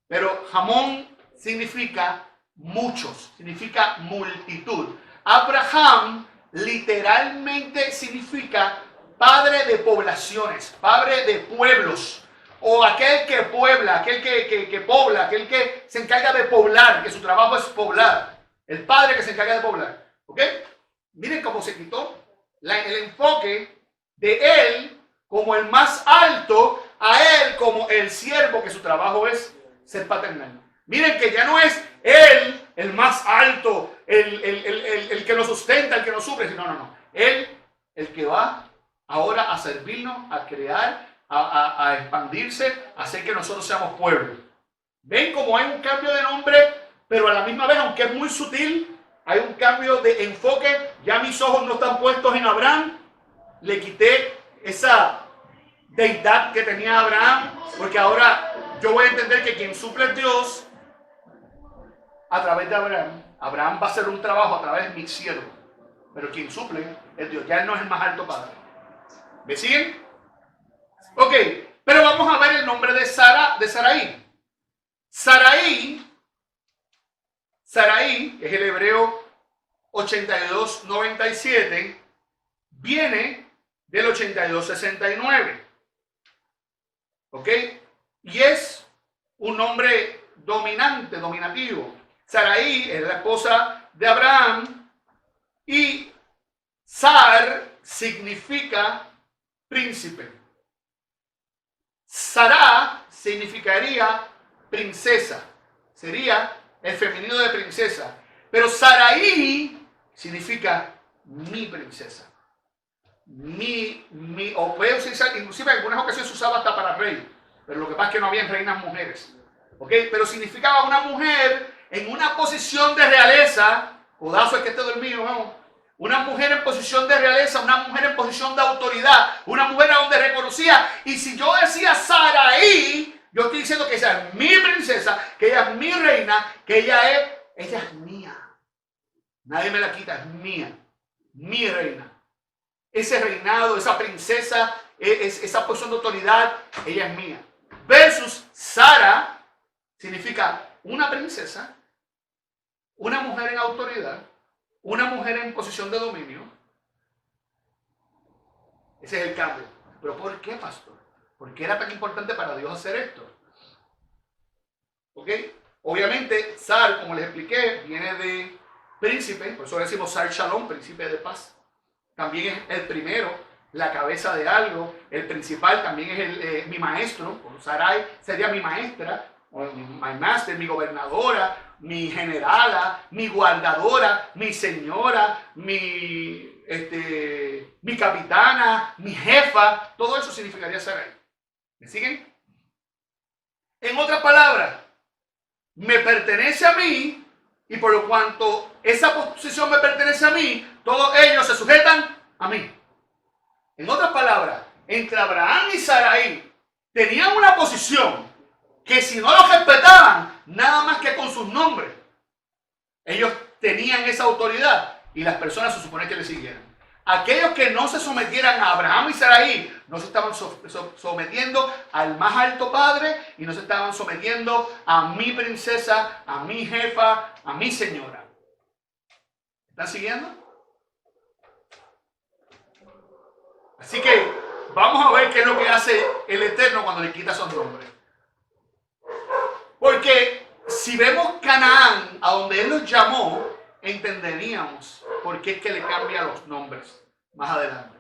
pero Hamón significa muchos, significa multitud. Abraham literalmente significa padre de poblaciones, padre de pueblos, o aquel que puebla, aquel que pobla, aquel que se encarga de poblar, que su trabajo es poblar, el padre que se encarga de poblar. ¿Ok? Miren cómo se quitó el enfoque de él como el más alto a él como el siervo, que su trabajo es ser paternal. Miren que ya no es él el más alto, el que nos sustenta, el que nos suple, sino no. Él, el que va ahora a servirnos, a crear, a expandirse, a hacer que nosotros seamos pueblo. Ven como hay un cambio de nombre, pero a la misma vez, aunque es muy sutil, hay un cambio de enfoque. Ya mis ojos no están puestos en Abraham. Le quité esa deidad que tenía Abraham, porque ahora yo voy a entender que quien suple es Dios a través de Abraham. Abraham va a hacer un trabajo a través de mi siervo, pero quien suple es Dios. Ya él no es el más alto padre. ¿Me siguen? Ok, pero vamos a ver el nombre de Sarai. Sarai, que es el hebreo 8297, viene del 8269. ¿Ok? Y es un nombre dominativo. Sarai es la esposa de Abraham y Sar significa príncipe. Sará significaría princesa. Sería el femenino de princesa. Pero Sarai significa mi princesa. O puede utilizar, inclusive en algunas ocasiones se usaba hasta para rey. Pero lo que pasa es que no había reinas mujeres. ¿Ok? Pero significaba una mujer en una posición de realeza. Codazo es que esté dormido, vamos. Una mujer en posición de realeza, una mujer en posición de autoridad, una mujer a donde reconocía. Y si yo decía Sarai, yo estoy diciendo que ella es mi princesa, que ella es mi reina, que ella es mía. Nadie me la quita, es mía, mi reina. Ese reinado, esa princesa, esa posición de autoridad, ella es mía. Versus Sara significa una princesa, una mujer en autoridad, una mujer en posición de dominio. Ese es el cambio. ¿Pero por qué, pastor? ¿Por qué era tan importante para Dios hacer esto? ¿Ok? Obviamente, Sar, como les expliqué, viene de príncipe, por eso decimos Sar Shalom, príncipe de paz. También es el primero, la cabeza de algo. El principal también es mi maestro. Sarai sería mi maestra, my master, mi gobernadora, mi generala, mi guardadora, mi señora, mi capitana, mi jefa. Todo eso significaría Sarai. ¿Me siguen? En otras palabras, me pertenece a mí, y por lo cuanto esa posición me pertenece a mí, todos ellos se sujetan a mí. En otras palabras, entre Abraham y Sarai tenían una posición que si no los respetaban, nada más que con sus nombres, ellos tenían esa autoridad y las personas se supone que le siguieran. Aquellos que no se sometieran a Abraham y Sarai no se estaban sometiendo al más alto padre y no se estaban sometiendo a mi princesa, a mi jefa, a mi señora. ¿Están siguiendo? Así que vamos a ver qué es lo que hace el Eterno cuando le quita esos nombres. Porque si vemos Canaán, a donde Él los llamó, entenderíamos por qué es que le cambia los nombres más adelante.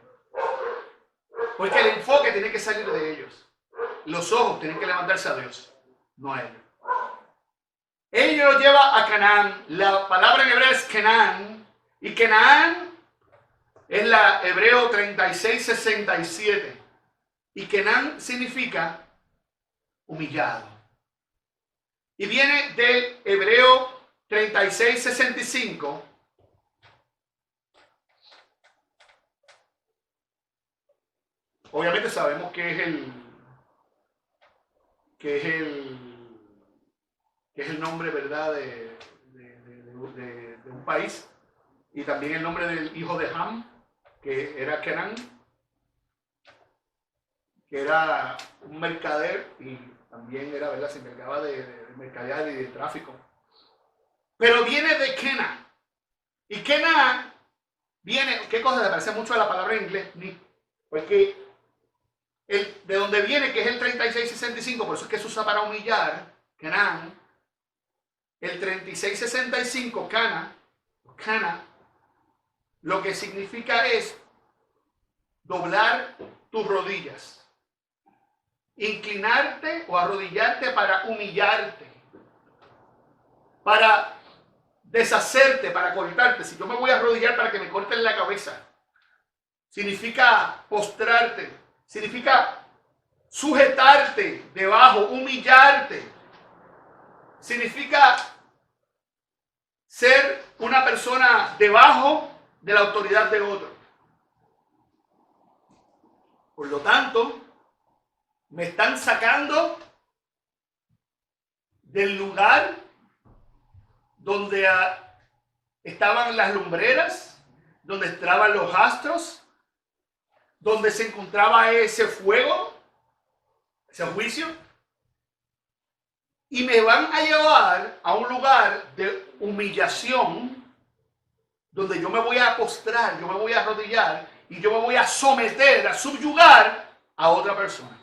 Porque el enfoque tiene que salir de ellos. Los ojos tienen que levantarse a Dios, no a ellos. Él los lleva a Canaán. La palabra en hebreo es Canaán. Y Canaán es la hebreo 3667. Y Canaán significa humillado. Y viene del hebreo 3665. Obviamente sabemos que es el nombre, ¿verdad?, de un país. Y también el nombre del hijo de Ham, que era Canaán, que era un mercader y también era, ¿verdad?, se encargaba de mercadear y de tráfico. Pero viene de Cana. Y Canaán viene, ¿qué cosa? Se parece mucho a la palabra en inglés, porque de donde viene, que es el 3665, por eso es que se usa para humillar, Canaán, el 3665, Cana, lo que significa es doblar tus rodillas, inclinarte o arrodillarte para humillarte, para deshacerte, para cortarte. Si yo me voy a arrodillar para que me corten la cabeza, significa postrarte, significa sujetarte debajo, humillarte, significa ser una persona debajo de la autoridad de otro. Por lo tanto, me están sacando del lugar donde estaban las lumbreras, donde estaban los astros, donde se encontraba ese fuego, ese juicio, y me van a llevar a un lugar de humillación, donde yo me voy a postrar, yo me voy a arrodillar, y yo me voy a someter, a subyugar a otra persona.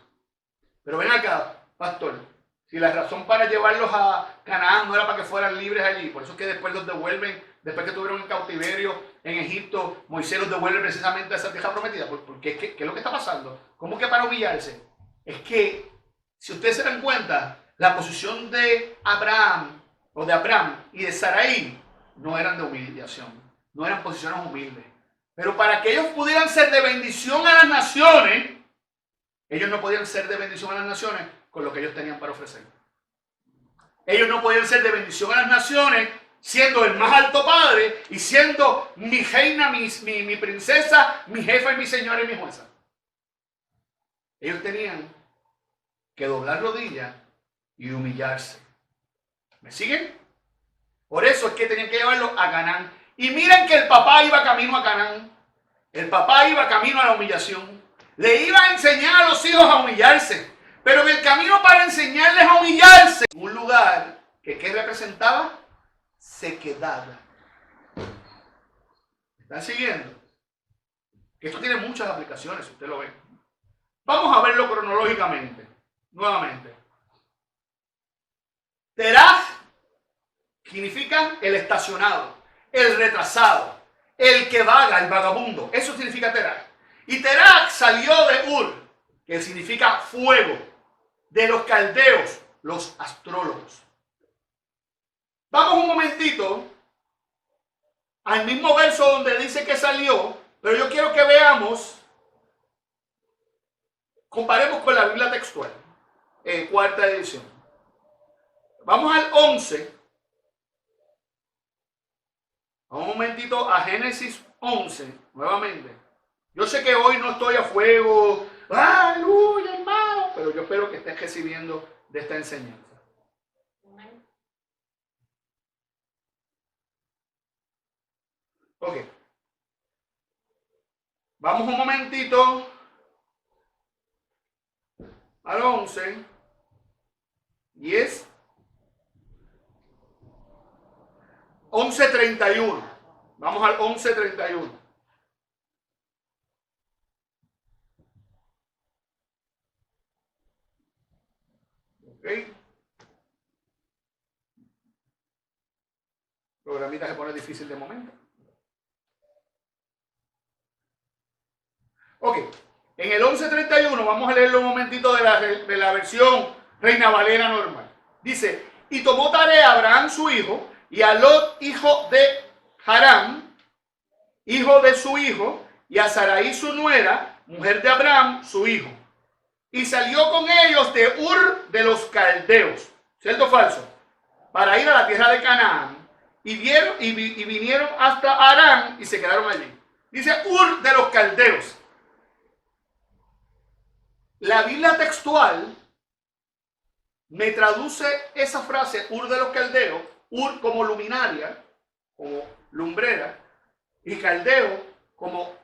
Pero ven acá, pastor, si la razón para llevarlos a Canaán no era para que fueran libres allí, por eso es que después los devuelven, después que estuvieron en cautiverio en Egipto, Moisés los devuelve precisamente a esa tierra prometida. Porque ¿qué es lo que está pasando? ¿Cómo que para humillarse? Es que, si ustedes se dan cuenta, la posición de Abraham y de Sarai no eran de humillación, no eran posiciones humildes. Pero para que ellos pudieran ser de bendición a las naciones, ellos no podían ser de bendición a las naciones con lo que ellos tenían para ofrecer. Ellos no podían ser de bendición a las naciones siendo el más alto padre y siendo mi reina, mi princesa, mi jefa y mi señora y mi jueza. Ellos tenían que doblar rodillas y humillarse. ¿Me siguen? Por eso es que tenían que llevarlo a Canaán. Y miren que el papá iba camino a Canaán. El papá iba camino a la humillación. Le iba a enseñar a los hijos a humillarse. Pero en el camino para enseñarles a humillarse, un lugar que ¿qué representaba? Sequedad. ¿Están siguiendo? Que esto tiene muchas aplicaciones, si usted lo ve. Vamos a verlo cronológicamente. Nuevamente. Teraj significa el estacionado, el retrasado, el que vaga, el vagabundo. Eso significa Teraj. Y Teraj salió de Ur, que significa fuego, de los caldeos, los astrólogos. Vamos un momentito al mismo verso donde dice que salió, pero yo quiero que veamos, comparemos con la Biblia textual, cuarta edición. Vamos al 11. Vamos un momentito a Génesis 11, nuevamente. Yo sé que hoy no estoy a fuego, aleluya, hermano, pero yo espero que estés recibiendo de esta enseñanza. Ok. Vamos un momentito al 11. Y es 11:31. Vamos al 11:31. Ok. El programita se pone difícil de momento. Ok. En el 11:31 vamos a leerlo un momentito de la versión Reina Valera normal. Dice, y tomó tarea a Abraham su hijo, y a Lot, hijo de Harán, hijo de su hijo, y a Sarai su nuera, mujer de Abraham, su hijo. Y salió con ellos de Ur de los Caldeos, ¿cierto o falso? Para ir a la tierra de Canaán. Y vinieron hasta Harán y se quedaron allí. Dice Ur de los Caldeos. La Biblia textual me traduce esa frase, Ur de los Caldeos, Ur como luminaria, como lumbrera, y Caldeo como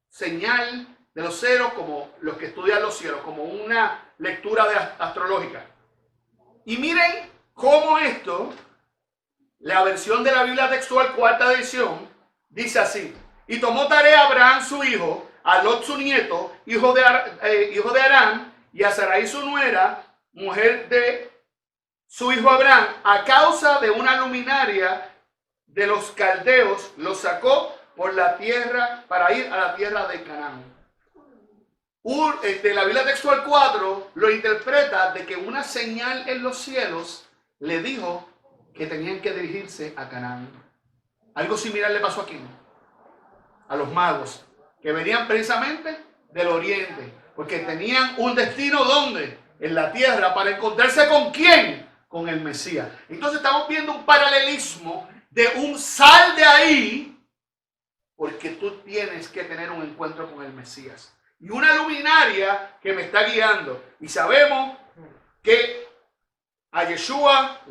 señal de los ceros, como los que estudian los cielos, como una lectura astrológica. Y miren cómo esto, la versión de la Biblia textual, cuarta edición, Dice así: y tomó tarea a Abraham su hijo, a Lot su nieto, hijo de Aram, y a Sarai su nuera, mujer de su hijo Abraham, a causa de una luminaria de los caldeos, los sacó por la tierra para ir a la tierra de Canaán. La Biblia textual 4 lo interpreta de que una señal en los cielos le dijo que tenían que dirigirse a Canaán. Algo similar le pasó aquí a los magos, que venían precisamente del oriente, porque tenían un destino, ¿dónde? En la tierra, para encontrarse ¿con quién? Con el Mesías. Entonces estamos viendo un paralelismo de un sal de ahí, porque tú tienes que tener un encuentro con el Mesías. Y una luminaria que me está guiando. Y sabemos que a Yeshua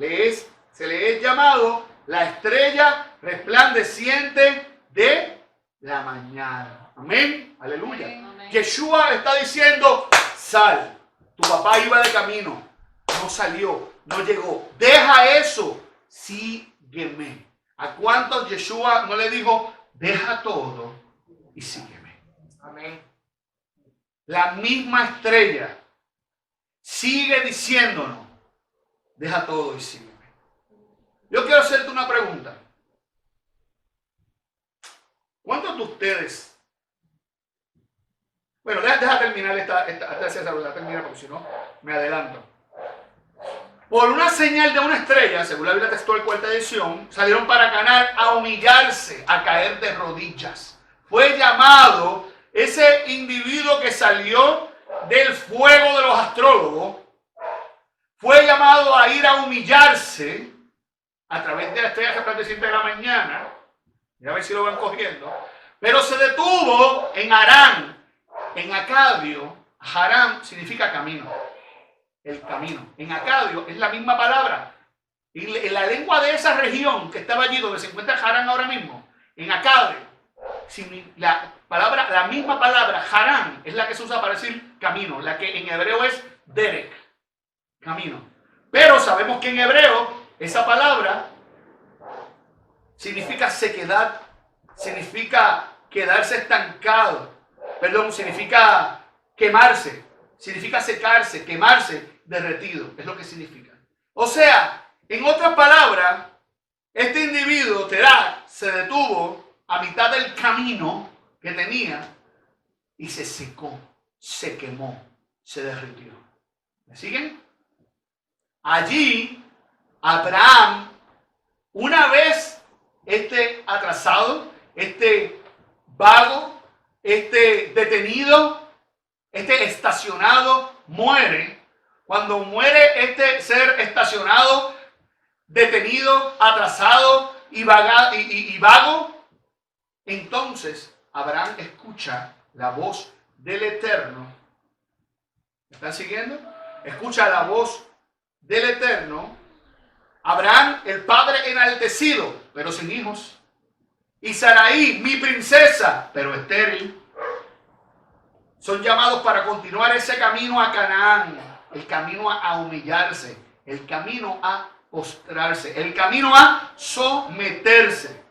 se le es llamado la estrella resplandeciente de la mañana. Amén. Aleluya. Amén. Yeshua está diciendo: sal. Tu papá iba de camino, no salió, no llegó. Deja eso, sígueme. ¿A cuántos Yeshua no le dijo: deja todo y sígueme? Amén. La misma estrella sigue diciéndonos: deja todo y sígueme. Yo quiero hacerte una pregunta. ¿Cuántos de ustedes? Bueno, deja terminar esta terminar, porque si no me adelanto. Por una señal de una estrella, según la Biblia textual cuarta edición, salieron para Canaán a humillarse, a caer de rodillas. Fue llamado ese individuo que salió del fuego de los astrólogos, fue llamado a ir a humillarse a través de la estrella resplandeciente de la mañana. A ver si lo van cogiendo. Pero se detuvo en Harán, en acadio. Harán significa camino. El camino. En acadio es la misma palabra. Y en la lengua de esa región que estaba allí donde se encuentra Harán ahora mismo, en acadio, la misma palabra, Harán, es la que se usa para decir camino, la que en hebreo es derek, camino. Pero sabemos que en hebreo esa palabra significa sequedad, significa quedarse estancado, significa quemarse, significa secarse, quemarse, derretido, es lo que significa. O sea, en otras palabras, este individuo, Terah, se detuvo a mitad del camino que tenía y se secó, se quemó, se derritió. ¿Me siguen? Allí, Abraham, una vez atrasado, vago, detenido, estacionado, muere. Cuando muere este ser estacionado, detenido, atrasado y vago, entonces Abraham escucha la voz del Eterno. ¿Me están siguiendo? Escucha la voz del Eterno. Abraham, el padre enaltecido, pero sin hijos. Y Sarai, mi princesa, pero estéril. Son llamados para continuar ese camino a Canaán. El camino a humillarse. El camino a postrarse. El camino a someterse.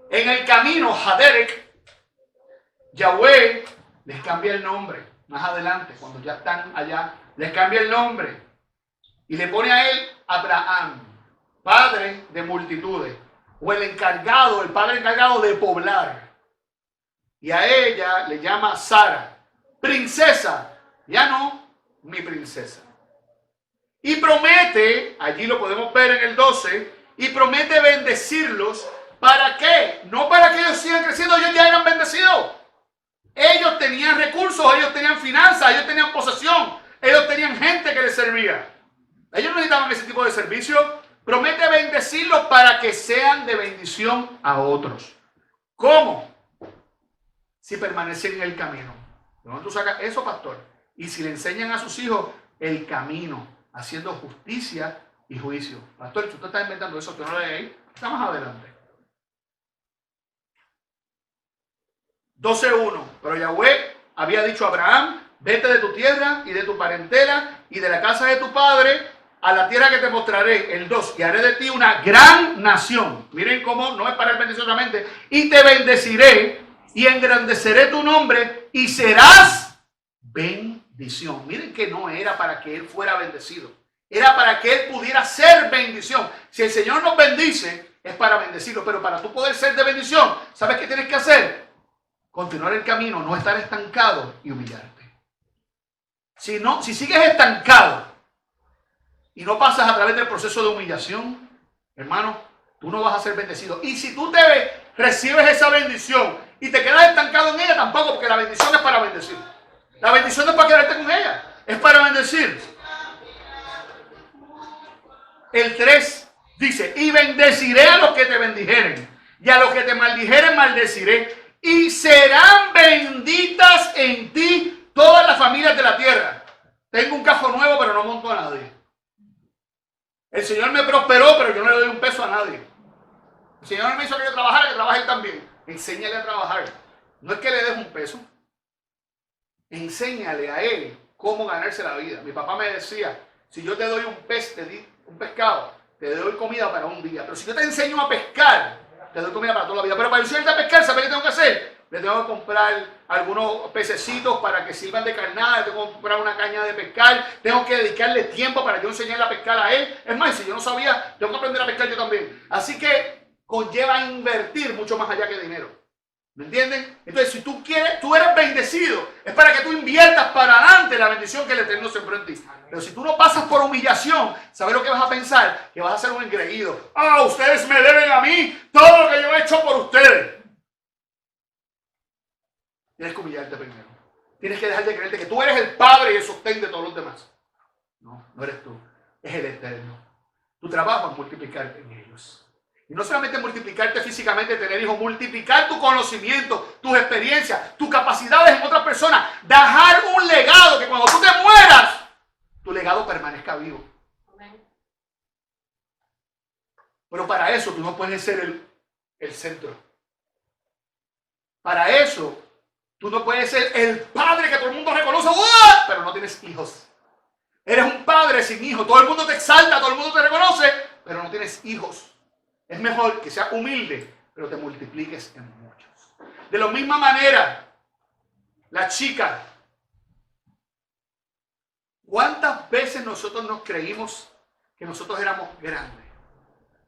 En el camino, Haderek, Yahweh les cambia el nombre. Más adelante, cuando ya están allá, les cambia el nombre. Y le pone a él Abraham, padre de multitudes. O el padre encargado de poblar. Y a ella le llama Sara, princesa. Ya no, mi princesa. Y promete, allí lo podemos ver en el 12, y promete bendecirlos. ¿Para qué? No para que ellos sigan creciendo, ellos ya eran bendecidos. Ellos tenían recursos, ellos tenían finanzas, ellos tenían posesión, ellos tenían gente que les servía. Ellos no necesitaban ese tipo de servicio. Promete bendecirlos para que sean de bendición a otros. ¿Cómo? Si permanecen en el camino. ¿De dónde tú sacas eso, pastor? Y si le enseñan a sus hijos el camino, haciendo justicia y juicio. Pastor, tú te estás inventando eso, tú no lo lees. Está más adelante. 12:1. Pero Yahweh había dicho a Abraham: vete de tu tierra y de tu parentela y de la casa de tu padre a la tierra que te mostraré. El 2, y haré de ti una gran nación. Miren cómo no es para el bendición solamente. Y te bendeciré y engrandeceré tu nombre y serás bendición. Miren que no era para que él fuera bendecido. Era para que él pudiera ser bendición. Si el Señor nos bendice, es para bendecirlo. Pero para tú poder ser de bendición, ¿sabes qué tienes que hacer? Continuar el camino, no estar estancado y humillarte. Si sigues estancado y no pasas a través del proceso de humillación, hermano, tú no vas a ser bendecido. Y si tú recibes esa bendición y te quedas estancado en ella, tampoco, porque la bendición es para bendecir. La bendición no es para quedarte con ella, es para bendecir. El 3 dice, y bendeciré a los que te bendijeren, y a los que te maldijeren maldeciré, y serán benditas en ti todas las familias de la tierra. Tengo un carro nuevo, pero no monto a nadie. El Señor me prosperó, pero yo no le doy un peso a nadie. El Señor me hizo que yo trabajara, que trabaje él también. Enséñale a trabajar. No es que le des un peso. Enséñale a él cómo ganarse la vida. Mi papá me decía, si yo te doy un pescado, te doy comida para un día. Pero si yo te enseño a pescar, te doy comida para toda la vida. Pero para enseñarte a pescar, ¿sabes qué tengo que hacer? Le tengo que comprar algunos pececitos para que sirvan de carnada, le tengo que comprar una caña de pescar, tengo que dedicarle tiempo para yo enseñarle a pescar a él. Es más, si yo no sabía, tengo que aprender a pescar yo también. Así que conlleva invertir mucho más allá que dinero. ¿Me entienden? Entonces, si tú quieres, tú eres bendecido, es para que tú inviertas para adelante la bendición que el Eterno sembró en ti. Pero si tú no pasas por humillación, ¿sabes lo que vas a pensar? Que vas a ser un engreído. Ah, ustedes me deben a mí todo lo que yo he hecho por ustedes. Tienes que humillarte primero. Tienes que dejar de creerte que tú eres el padre y el sostén de todos los demás. No, no eres tú. Es el Eterno. Tu trabajo es multiplicarte en ellos. Y no solamente multiplicarte físicamente, tener hijos, multiplicar tu conocimiento, tus experiencias, tus capacidades en otras personas. Dejar un legado que cuando tú te mueras, tu legado permanezca vivo. Pero para eso tú no puedes ser el centro. Para eso tú no puedes ser el padre que todo el mundo reconoce, ¡oh! Pero no tienes hijos. Eres un padre sin hijos. Todo el mundo te exalta, todo el mundo te reconoce, pero no tienes hijos. Es mejor que seas humilde, pero te multipliques en muchos. De la misma manera, la chica. ¿Cuántas veces nosotros nos creímos que nosotros éramos grandes?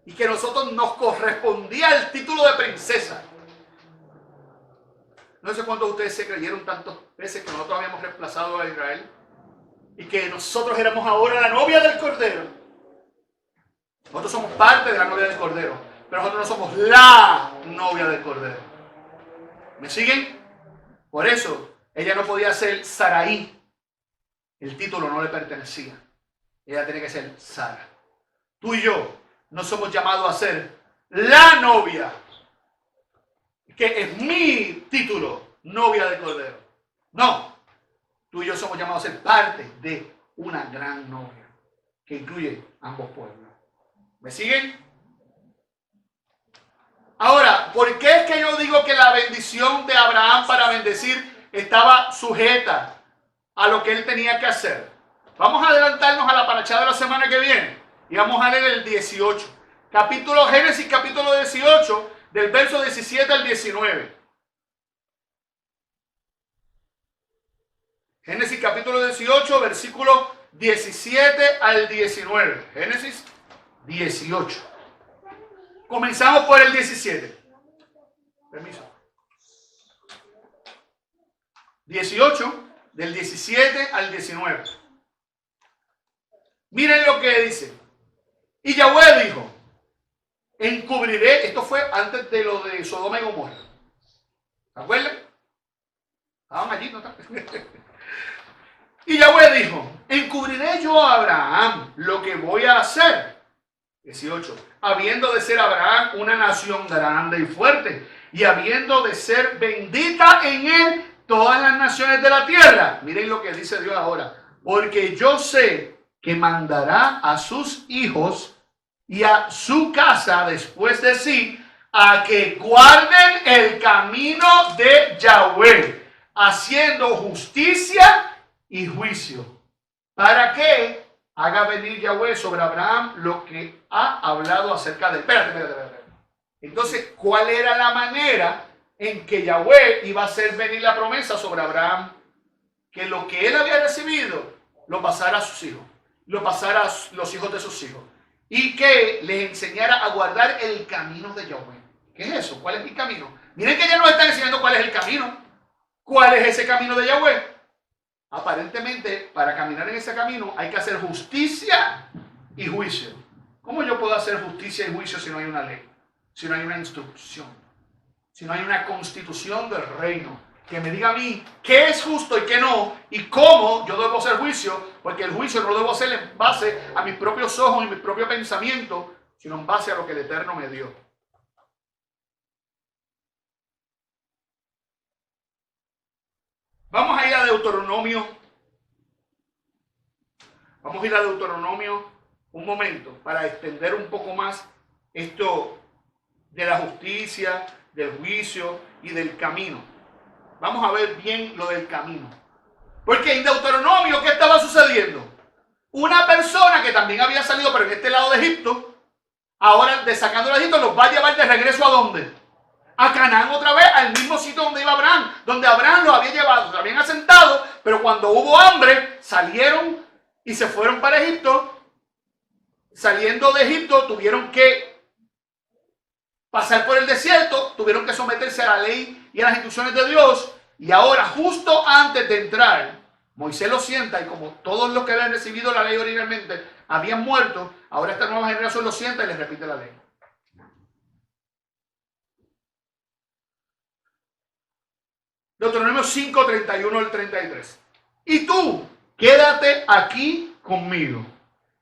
Y que nosotros nos correspondía el título de princesa. No sé cuántos de ustedes se creyeron tantas veces que nosotros habíamos reemplazado a Israel. Y que nosotros éramos ahora la novia del Cordero. Nosotros somos parte de la novia del Cordero, pero nosotros no somos la novia del Cordero. ¿Me siguen? Por eso, ella no podía ser Saraí. El título no le pertenecía. Ella tenía que ser Sara. Tú y yo no somos llamados a ser la novia, que es mi título, novia del Cordero. No. Tú y yo somos llamados a ser parte de una gran novia, que incluye ambos pueblos. ¿Me siguen? Ahora, ¿por qué es que yo digo que la bendición de Abraham para bendecir estaba sujeta a lo que él tenía que hacer? Vamos a adelantarnos a la paracha de la semana que viene y vamos a leer el 18. Génesis capítulo 18, del verso 17 al 19. Génesis capítulo 18, versículo 17 al 19. Génesis 18. Comenzamos por el 17. Permiso. 18, del 17 al 19. Miren lo que dice. Y Yahweh dijo, encubriré, esto fue antes de lo de Sodoma y Gomorra. ¿Se acuerdan? Estaban allí, ¿no? Y Yahweh dijo, encubriré yo a Abraham lo que voy a hacer. 18. Habiendo de ser Abraham una nación grande y fuerte, y habiendo de ser bendita en él todas las naciones de la tierra. Miren lo que dice Dios ahora. Porque yo sé que mandará a sus hijos y a su casa después de sí, a que guarden el camino de Yahweh, haciendo justicia y juicio. ¿Para qué? haga venir Yahweh sobre Abraham lo que ha hablado acerca de él. Espérate. Entonces, ¿cuál era la manera en que Yahweh iba a hacer venir la promesa sobre Abraham? Que lo que él había recibido lo pasara a sus hijos, lo pasara a los hijos de sus hijos, y que les enseñara a guardar el camino de Yahweh. ¿Qué es eso? ¿Cuál es el camino? Miren que ya nos están enseñando cuál es el camino. ¿Cuál es ese camino de Yahweh? Aparentemente, para caminar en ese camino hay que hacer justicia y juicio. ¿Cómo yo puedo hacer justicia y juicio si no hay una ley? Si no hay una instrucción, si no hay una constitución del reino que me diga a mí qué es justo y qué no, y cómo yo debo hacer juicio, porque el juicio no lo debo hacer en base a mis propios ojos y mi propio pensamiento, sino en base a lo que el Eterno me dio. Vamos a ir a Deuteronomio. Vamos a ir a Deuteronomio un momento para extender un poco más esto de la justicia, del juicio y del camino. Vamos a ver bien lo del camino. Porque en Deuteronomio, ¿qué estaba sucediendo? Una persona que también había salido, pero en este lado de Egipto, ahora de sacando de Egipto, los va a llevar de regreso ¿a dónde? A Canaán otra vez, al mismo sitio donde iba Abraham, donde Abraham los había llevado, se habían asentado, pero cuando hubo hambre, salieron y se fueron para Egipto. Saliendo de Egipto, tuvieron que pasar por el desierto, tuvieron que someterse a la ley y a las instrucciones de Dios, y ahora, justo antes de entrar, Moisés lo sienta, y como todos los que habían recibido la ley originalmente habían muerto, ahora esta nueva generación lo sienta y les repite la ley. Deuteronomio 5, 31 al 33. Y tú, quédate aquí conmigo,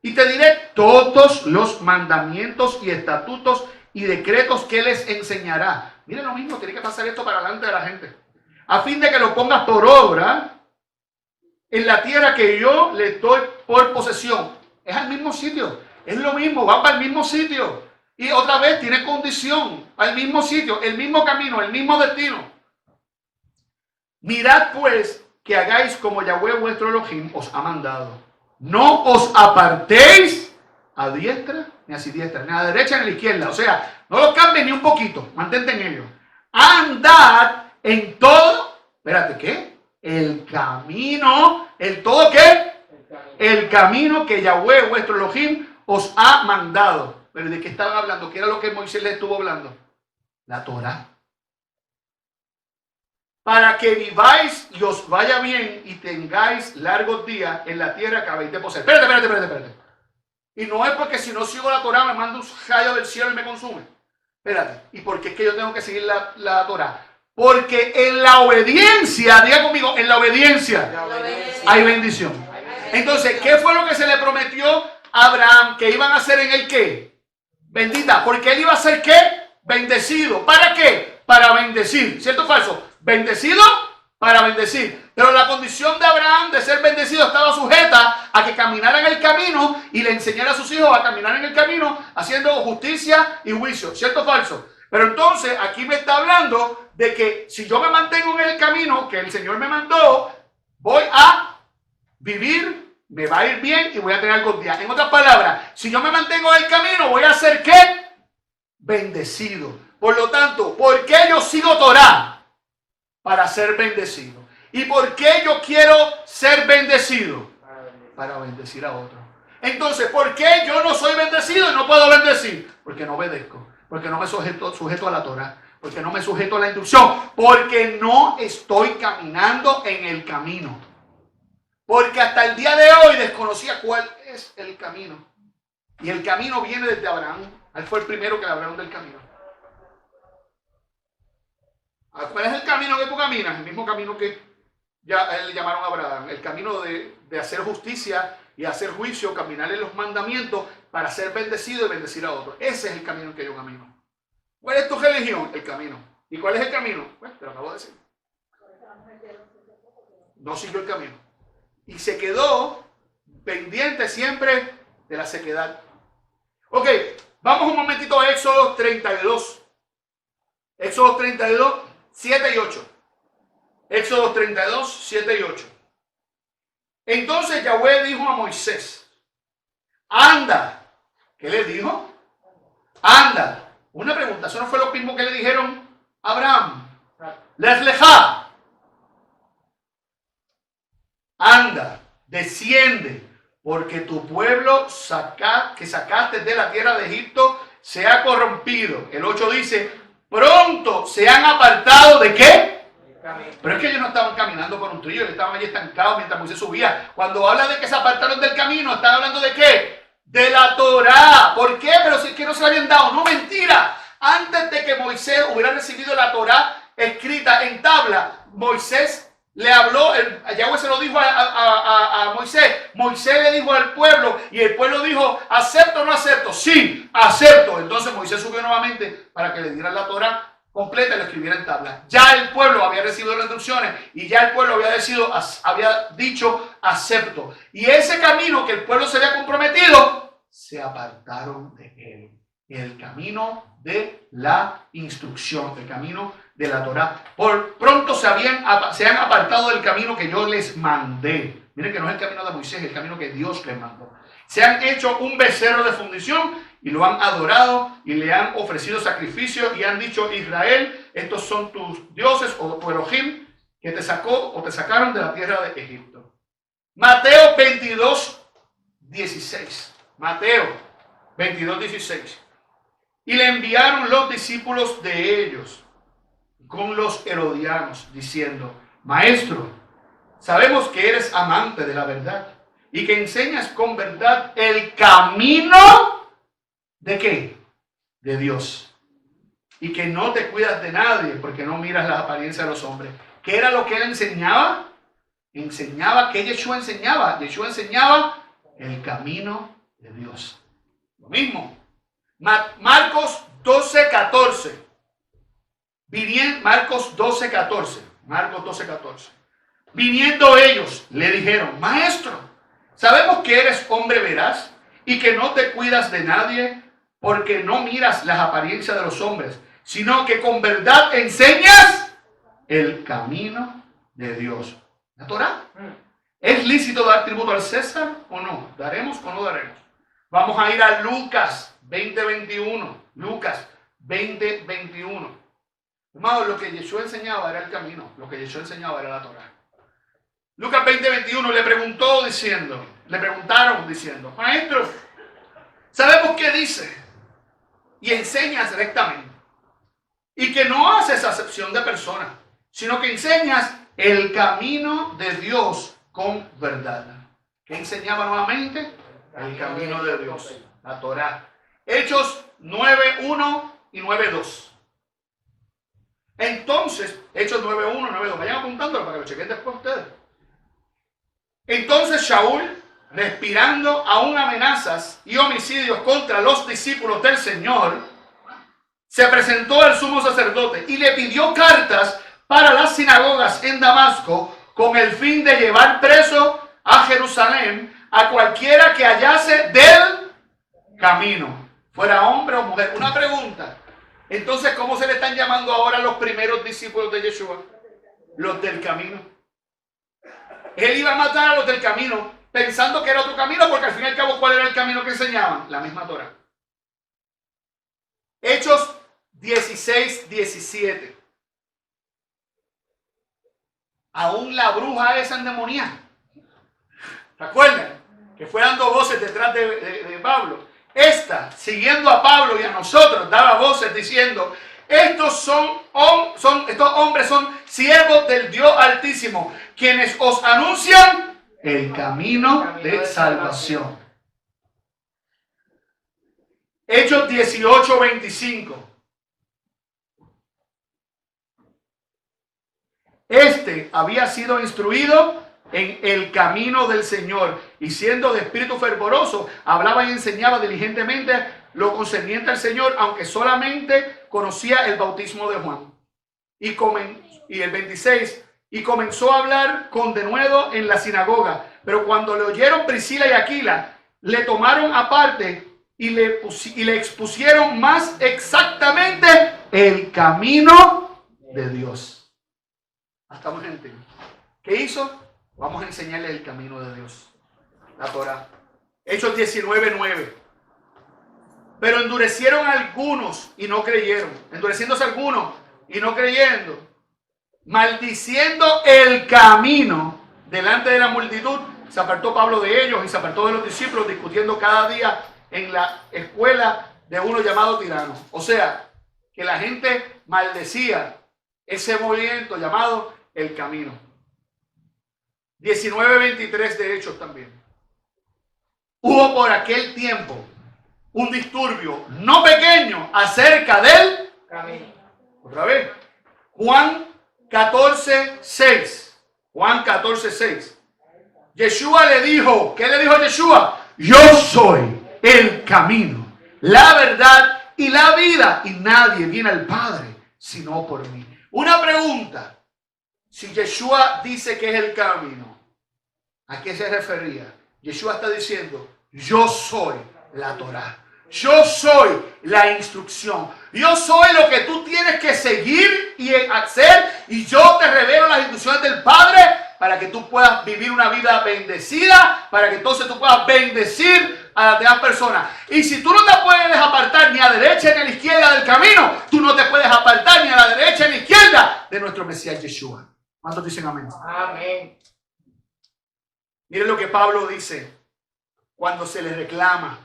y te diré todos los mandamientos y estatutos y decretos que les enseñará. Miren lo mismo, tiene que pasar esto para delante de la gente, a fin de que lo pongas por obra en la tierra que yo les doy por posesión. Es al mismo sitio, es lo mismo, va para el mismo sitio. Y otra vez tiene condición, al mismo sitio, el mismo camino, el mismo destino. Mirad pues que hagáis como Yahweh vuestro Elohim os ha mandado. No os apartéis a diestra ni a siniestra, ni a la derecha ni a la izquierda. O sea, no lo cambien ni un poquito, mantente en ello. Andad en todo, espérate, ¿qué? El camino, ¿el todo qué? El camino que Yahweh vuestro Elohim os ha mandado. ¿Pero de qué estaban hablando? ¿Qué era lo que Moisés les estuvo hablando? La Torah. Para que viváis y os vaya bien y tengáis largos días en la tierra que habéis de poseer. Espérate. Y no es porque si no sigo la Torah me manda un rayo del cielo y me consume. Espérate. ¿Y por qué es que yo tengo que seguir la Torah? Porque en la obediencia, diga conmigo, en la obediencia hay bendición. Entonces, ¿qué fue lo que se le prometió a Abraham? Que iban a hacer en el qué? Bendita. Porque él iba a ser ¿qué? Bendecido. ¿Para qué? Para bendecir. ¿Cierto o falso? Bendecido para bendecir. Pero la condición de Abraham de ser bendecido estaba sujeta a que caminara en el camino y le enseñara a sus hijos a caminar en el camino haciendo justicia y juicio. ¿Cierto o falso? Pero entonces aquí me está hablando de que si yo me mantengo en el camino que el Señor me mandó, voy a vivir, me va a ir bien y voy a tener algún día. En otras palabras, si yo me mantengo en el camino, voy a ser ¿qué? Bendecido. Por lo tanto, ¿por qué yo sigo Torah? Para ser bendecido. ¿Y por qué yo quiero ser bendecido? Para bendecir a otros. Entonces, ¿por qué yo no soy bendecido y no puedo bendecir? Porque no obedezco. Porque no me sujeto a la Torah. Porque no me sujeto a la instrucción. Porque no estoy caminando en el camino. Porque hasta el día de hoy desconocía cuál es el camino. Y el camino viene desde Abraham. Él fue el primero que le hablaron del camino. ¿Cuál es el camino que tú caminas? El mismo camino que ya le llamaron a Abraham. El camino de hacer justicia y hacer juicio, caminar en los mandamientos para ser bendecido y bendecir a otros. Ese es el camino en que yo camino. ¿Cuál es tu religión? El camino. ¿Y cuál es el camino? Pues te lo acabo de decir. No siguió el camino. Y se quedó pendiente siempre de la sequedad. Ok, vamos un momentito a Éxodo 32. Éxodo 32. 7 y 8. Éxodo 32, 7 y 8. Entonces Yahweh dijo a Moisés: anda. ¿Qué le dijo? Anda. Una pregunta, ¿eso no fue lo mismo que le dijeron a Abraham? Lech lecha. Anda, desciende, porque tu pueblo que sacaste de la tierra de Egipto se ha corrompido. El 8 dice, pronto se han apartado ¿de qué? Pero es que ellos no estaban caminando por un trillo, ellos estaban allí estancados mientras Moisés subía. Cuando habla de que se apartaron del camino, están hablando ¿de qué? De la Torá. ¿Por qué? Pero si es que no se la habían dado. No, mentira. Antes de que Moisés hubiera recibido la Torá escrita en tabla, Moisés le habló, Yahweh se lo dijo a Moisés. Moisés le dijo al pueblo y el pueblo dijo, ¿acepto o no acepto? Sí, acepto. Entonces Moisés subió nuevamente para que le dieran la Torá completa y lo escribiera en tabla. Ya el pueblo había recibido las instrucciones y ya el pueblo había dicho acepto. Y ese camino que el pueblo se había comprometido, se apartaron de él. El camino de la instrucción, el camino de la Torá. Por pronto se han apartado del camino que yo les mandé. Miren que no es el camino de Moisés, es el camino que Dios les mandó. Se han hecho un becerro de fundición y lo han adorado y le han ofrecido sacrificio y han dicho, Israel, estos son tus dioses o tu Elohim que te sacó o te sacaron de la tierra de Egipto. Mateo 22, 16. Mateo 22, 16. Y le enviaron los discípulos de ellos con los herodianos, diciendo, Maestro, sabemos que eres amante de la verdad y que enseñas con verdad el camino ¿de qué? De Dios. Y que no te cuidas de nadie porque no miras la apariencia de los hombres. ¿Qué era lo que él enseñaba? Enseñaba, ¿qué Yeshua enseñaba? Yeshua enseñaba el camino de Dios. Lo mismo. Marcos 12, 14. Marcos 12, 14. Marcos 12, 14. Viniendo ellos, le dijeron, Maestro, sabemos que eres hombre veraz y que no te cuidas de nadie porque no miras las apariencias de los hombres, sino que con verdad enseñas el camino de Dios. ¿La Torá? ¿Es lícito dar tributo al César o no? ¿Daremos o no daremos? Vamos a ir a Lucas 20:21. Lucas 20:21. Hermano, lo que Yeshua enseñaba era el camino. Lo que Yeshua enseñaba era la Torá. Lucas 20:21 le preguntaron diciendo, Maestro, sabemos qué dice y enseñas rectamente y que no haces acepción de personas, sino que enseñas el camino de Dios con verdad. ¿Qué enseñaba nuevamente? El camino de Dios, la Torá. Hechos 9:1 y 9:2. Entonces, Hechos 9:1, 9:2, vayan apuntándolo para que lo chequen después ustedes. Entonces Shaul, respirando aún amenazas y homicidios contra los discípulos del Señor, se presentó al sumo sacerdote y le pidió cartas para las sinagogas en Damasco con el fin de llevar preso a Jerusalén a cualquiera que hallase del camino, fuera hombre o mujer. Una pregunta. Entonces, ¿cómo se le están llamando ahora a los primeros discípulos de Yeshua? Los del camino. Él iba a matar a los del camino, pensando que era otro camino, porque al fin y al cabo, ¿cuál era el camino que enseñaban? La misma Torá. Hechos 16:17. Aún la bruja esa endemoniada, ¿se acuerdan? Que fue dando voces detrás de Pablo. Esta, siguiendo a Pablo y a nosotros, daba voces diciendo, estos hombres son siervos del Dios Altísimo, quienes os anuncian el camino de salvación. Hechos 18:25. Este había sido instruido en el camino del Señor y siendo de espíritu fervoroso, hablaba y enseñaba diligentemente lo concerniente al Señor, aunque solamente conocía el bautismo de Juan. Y el 26, y comenzó a hablar con denuedo en la sinagoga. Pero cuando le oyeron Priscila y Aquila, le tomaron aparte y le expusieron más exactamente el camino de Dios. Estamos entendiendo. ¿Qué hizo? Vamos a enseñarles el camino de Dios, la Torá. Hechos 19:9. Pero endurecieron algunos y no creyeron. Endureciéndose algunos y no creyendo. Maldiciendo el camino delante de la multitud, se apartó Pablo de ellos y se apartó de los discípulos, discutiendo cada día en la escuela de uno llamado Tirano. O sea, que la gente maldecía ese movimiento llamado el camino. 19:23 de Hechos también. Hubo por aquel tiempo un disturbio no pequeño acerca del camino. Otra vez. Juan 14:6. Juan 14:6. Yeshua le dijo, ¿qué le dijo Yeshua? Yo soy el camino, la verdad y la vida, y nadie viene al Padre sino por mí. Una pregunta: si Yeshua dice que es el camino, ¿a qué se refería? Yeshua está diciendo, yo soy la Torá, yo soy la instrucción, yo soy lo que tú tienes que seguir y hacer, y yo te revelo las instrucciones del Padre para que tú puedas vivir una vida bendecida, para que entonces tú puedas bendecir a las demás personas. Y si tú no te puedes apartar ni a la derecha ni a la izquierda del camino, tú no te puedes apartar ni a la derecha ni a la izquierda de nuestro Mesías Yeshua. ¿Cuántos dicen amén? Amén. Miren lo que Pablo dice cuando se le reclama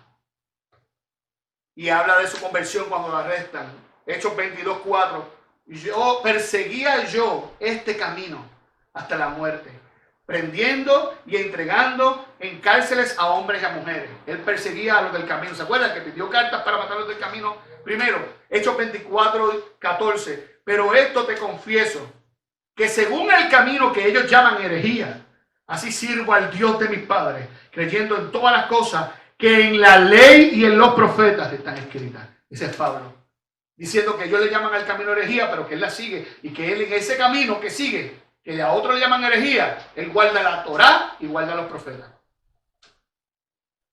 y habla de su conversión cuando lo arrestan. Hechos 22:4. Perseguía yo este camino hasta la muerte, prendiendo y entregando en cárceles a hombres y a mujeres. Él perseguía a los del camino. ¿Se acuerdan que pidió cartas para matar a los del camino? Primero, Hechos 24:14. Pero esto te confieso, que según el camino que ellos llaman herejía, así sirvo al Dios de mis padres, creyendo en todas las cosas que en la ley y en los profetas están escritas. Ese es Pablo, diciendo que ellos le llaman al camino herejía, pero que él la sigue, y que él en ese camino que sigue, que a otros le llaman herejía, él guarda la Torá y guarda los profetas.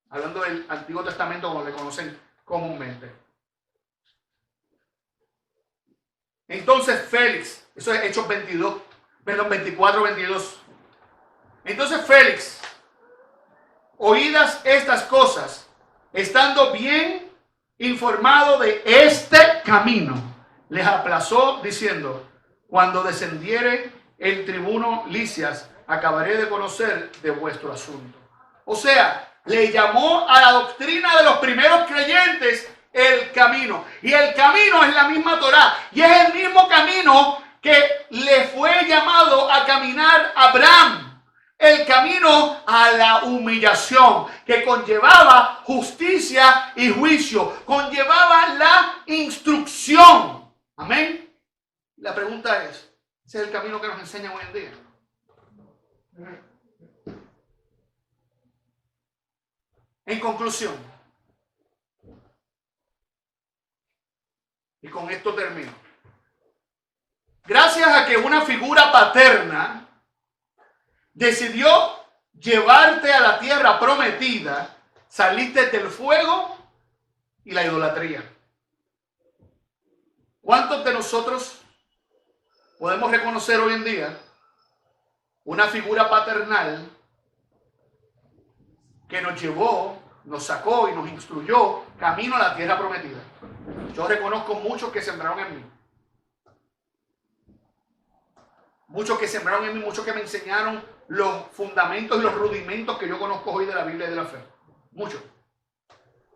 Hablando del Antiguo Testamento, como le conocen comúnmente. Entonces Félix, eso es Hechos 24:22. Entonces Félix, oídas estas cosas, estando bien informado de este camino, les aplazó diciendo, cuando descendiere el tribuno Licias, acabaré de conocer de vuestro asunto. O sea, le llamó a la doctrina de los primeros creyentes el camino. Y el camino es la misma Torá. Y es el mismo camino que le fue llamado a caminar Abraham. El camino a la humillación, que conllevaba justicia y juicio. Conllevaba la instrucción. Amén. La pregunta es, ¿ese es el camino que nos enseñan hoy en día? En conclusión, y con esto termino. Gracias a que una figura paterna decidió llevarte a la tierra prometida, saliste del fuego y la idolatría. ¿Cuántos de nosotros podemos reconocer hoy en día una figura paternal que nos llevó, nos sacó y nos instruyó camino a la tierra prometida? Yo reconozco muchos que sembraron en mí. Muchos que sembraron en mí, muchos que me enseñaron los fundamentos y los rudimentos que yo conozco hoy de la Biblia y de la fe. Muchos.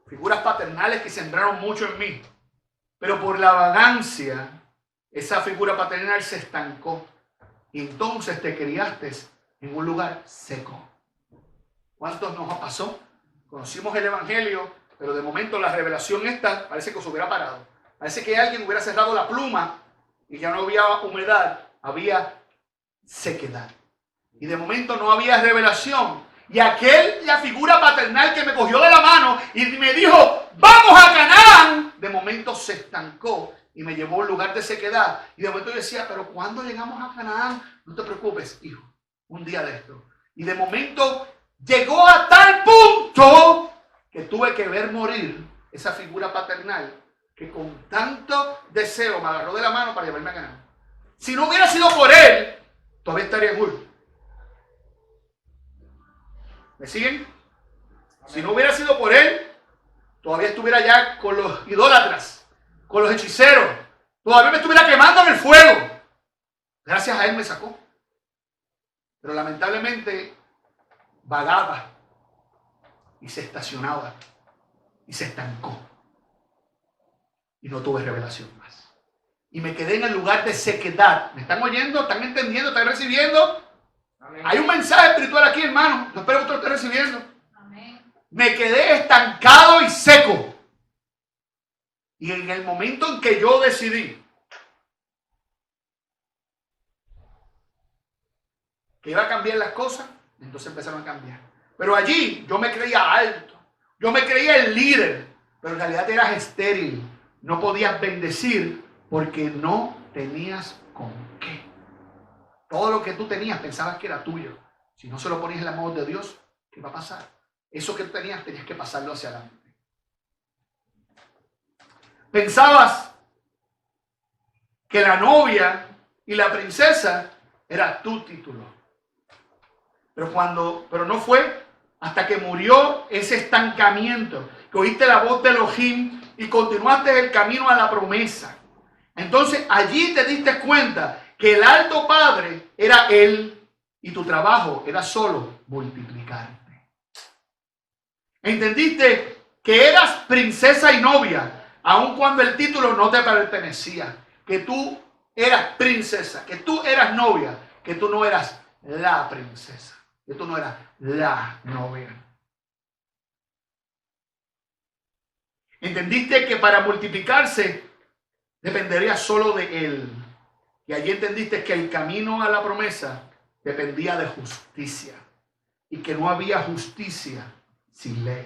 Figuras paternales que sembraron mucho en mí. Pero por la vagancia, esa figura paternal se estancó. Y entonces te criaste en un lugar seco. ¿Cuántos nos pasó? Conocimos el Evangelio, pero de momento la revelación esta parece que se hubiera parado. Parece que alguien hubiera cerrado la pluma y ya no había humedad, había sequedad. Y de momento no había revelación. Y la figura paternal que me cogió de la mano y me dijo, ¡vamos a Canaán!, de momento se estancó y me llevó a un lugar de sequedad. Y de momento yo decía, ¿pero cuándo llegamos a Canaán? No te preocupes, hijo, un día de esto. Y de momento llegó a tal punto que tuve que ver morir esa figura paternal que con tanto deseo me agarró de la mano para llevarme a Canaán. Si no hubiera sido por él, todavía estaría en Ur. ¿Me siguen? Si no hubiera sido por él, todavía estuviera ya con los idólatras, con los hechiceros. Todavía me estuviera quemando en el fuego. Gracias a él me sacó. Pero lamentablemente vagaba y se estacionaba y se estancó. Y no tuve revelación más. Y me quedé en el lugar de sequedad. ¿Me están oyendo? ¿Están entendiendo? ¿Están recibiendo? Amén. Hay un mensaje espiritual aquí, hermano. No espero que usted lo esté recibiendo. Amén. Me quedé estancado y seco. Y en el momento en que yo decidí que iba a cambiar las cosas, entonces empezaron a cambiar. Pero allí yo me creía alto. Yo me creía el líder. Pero en realidad eras estéril. No podías bendecir porque no tenías con qué. Todo lo que tú tenías pensabas que era tuyo. Si no se lo ponías en la mano de Dios, ¿qué va a pasar? Eso que tú tenías que pasarlo hacia adelante. Pensabas que la novia y la princesa era tu título. Pero no fue hasta que murió ese estancamiento, que oíste la voz de Elohim y continuaste el camino a la promesa. Entonces allí te diste cuenta que el alto padre era él y tu trabajo era solo multiplicarte. Entendiste que eras princesa y novia, aun cuando el título no te pertenecía, que tú eras princesa, que tú eras novia, que tú no eras la princesa, que tú no eras la novia. Entendiste que para multiplicarse dependería solo de él. Y allí entendiste que el camino a la promesa dependía de justicia. Y que no había justicia sin ley,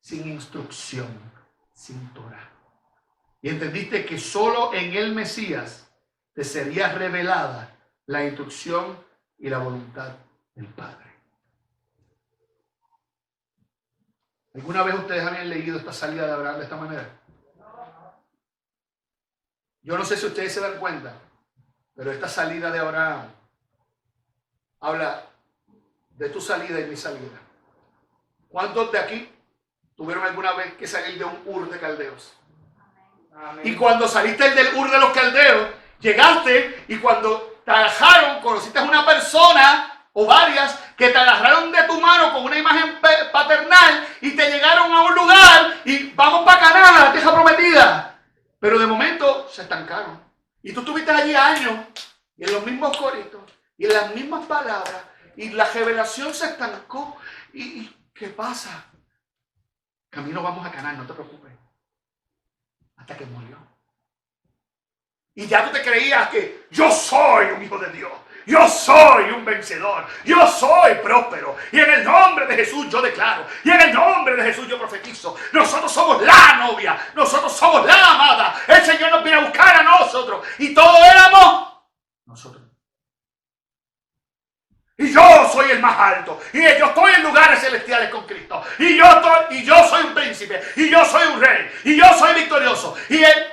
sin instrucción, sin Torah. Y entendiste que solo en el Mesías te sería revelada la instrucción y la voluntad del Padre. ¿Alguna vez ustedes habían leído esta salida de Abraham de esta manera? Yo no sé si ustedes se dan cuenta, pero esta salida de Abraham habla de tu salida y mi salida. ¿Cuántos de aquí tuvieron alguna vez que salir de un Ur de Caldeos? Amén. Y cuando saliste del Ur de los Caldeos, llegaste y cuando te agarraron, conociste a una persona o varias que te agarraron de tu mano con una imagen paternal y te llegaron a un lugar y vamos para Canaán, la tierra prometida. Pero de momento se estancaron. Y tú estuviste allí años y en los mismos coritos y en las mismas palabras y la revelación se estancó. ¿Y qué pasa? Camino vamos a Canaán, no te preocupes. Hasta que murió. Y ya tú te creías que yo soy un hijo de Dios. Yo soy un vencedor. Yo soy próspero. Y en el nombre de Jesús yo declaro. Y en el nombre de Jesús yo profetizo. Nosotros somos la novia. Nosotros somos la amada. El Señor nos viene a buscar a nosotros. Y todos éramos nosotros. Y yo soy el más alto. Y yo estoy en lugares celestiales con Cristo. Y yo soy un príncipe. Y yo soy un rey. Y yo soy victorioso. Y él...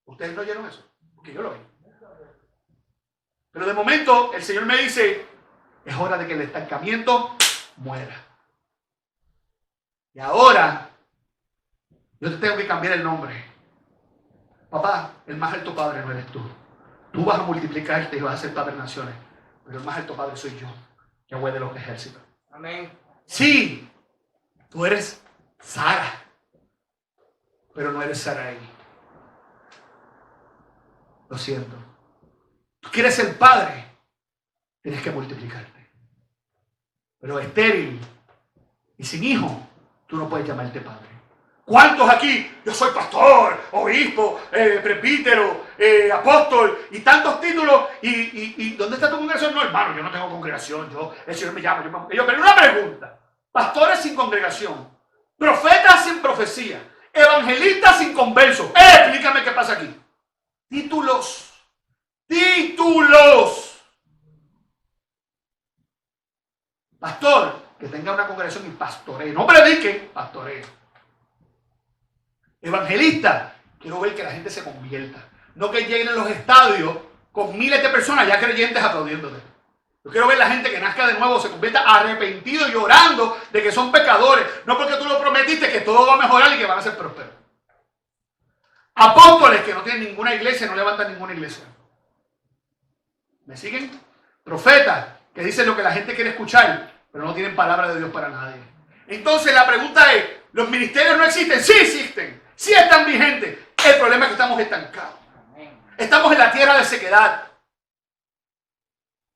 ¿Ustedes no oyeron eso? Porque yo lo oí. Pero de momento el Señor me dice, es hora de que el estancamiento muera. Y ahora yo te tengo que cambiar el nombre. Papá, el más alto padre no eres tú. Tú vas a multiplicarte y vas a ser padre de naciones. Pero el más alto padre soy yo, Yahweh de los ejércitos. Amén. Sí, tú eres Sara, pero no eres Sarai. Lo siento. Tú quieres ser padre, tienes que multiplicarte. Pero estéril y sin hijo, tú no puedes llamarte padre. ¿Cuántos aquí? Yo soy pastor, obispo, presbítero, apóstol y tantos títulos. ¿Y dónde está tu congregación? No, hermano, yo no tengo congregación. El Señor me llama. Pero una pregunta. Pastores sin congregación, profetas sin profecía, evangelistas sin converso. Explícame qué pasa aquí. Títulos. Pastor, que tenga una congregación y pastoree. No predique, pastoree. Evangelista, quiero ver que la gente se convierta. No que lleguen a los estadios con miles de personas ya creyentes aplaudiéndote. Yo quiero ver la gente que nazca de nuevo, se convierta arrepentido y orando de que son pecadores. No porque tú lo prometiste que todo va a mejorar y que van a ser prósperos. Apóstoles que no tienen ninguna iglesia, no levantan ninguna iglesia. ¿Me siguen? Profetas que dicen lo que la gente quiere escuchar, pero no tienen palabra de Dios para nadie. Entonces la pregunta es, ¿los ministerios no existen? Sí existen, sí están vigentes. El problema es que estamos estancados. Estamos en la tierra de sequedad.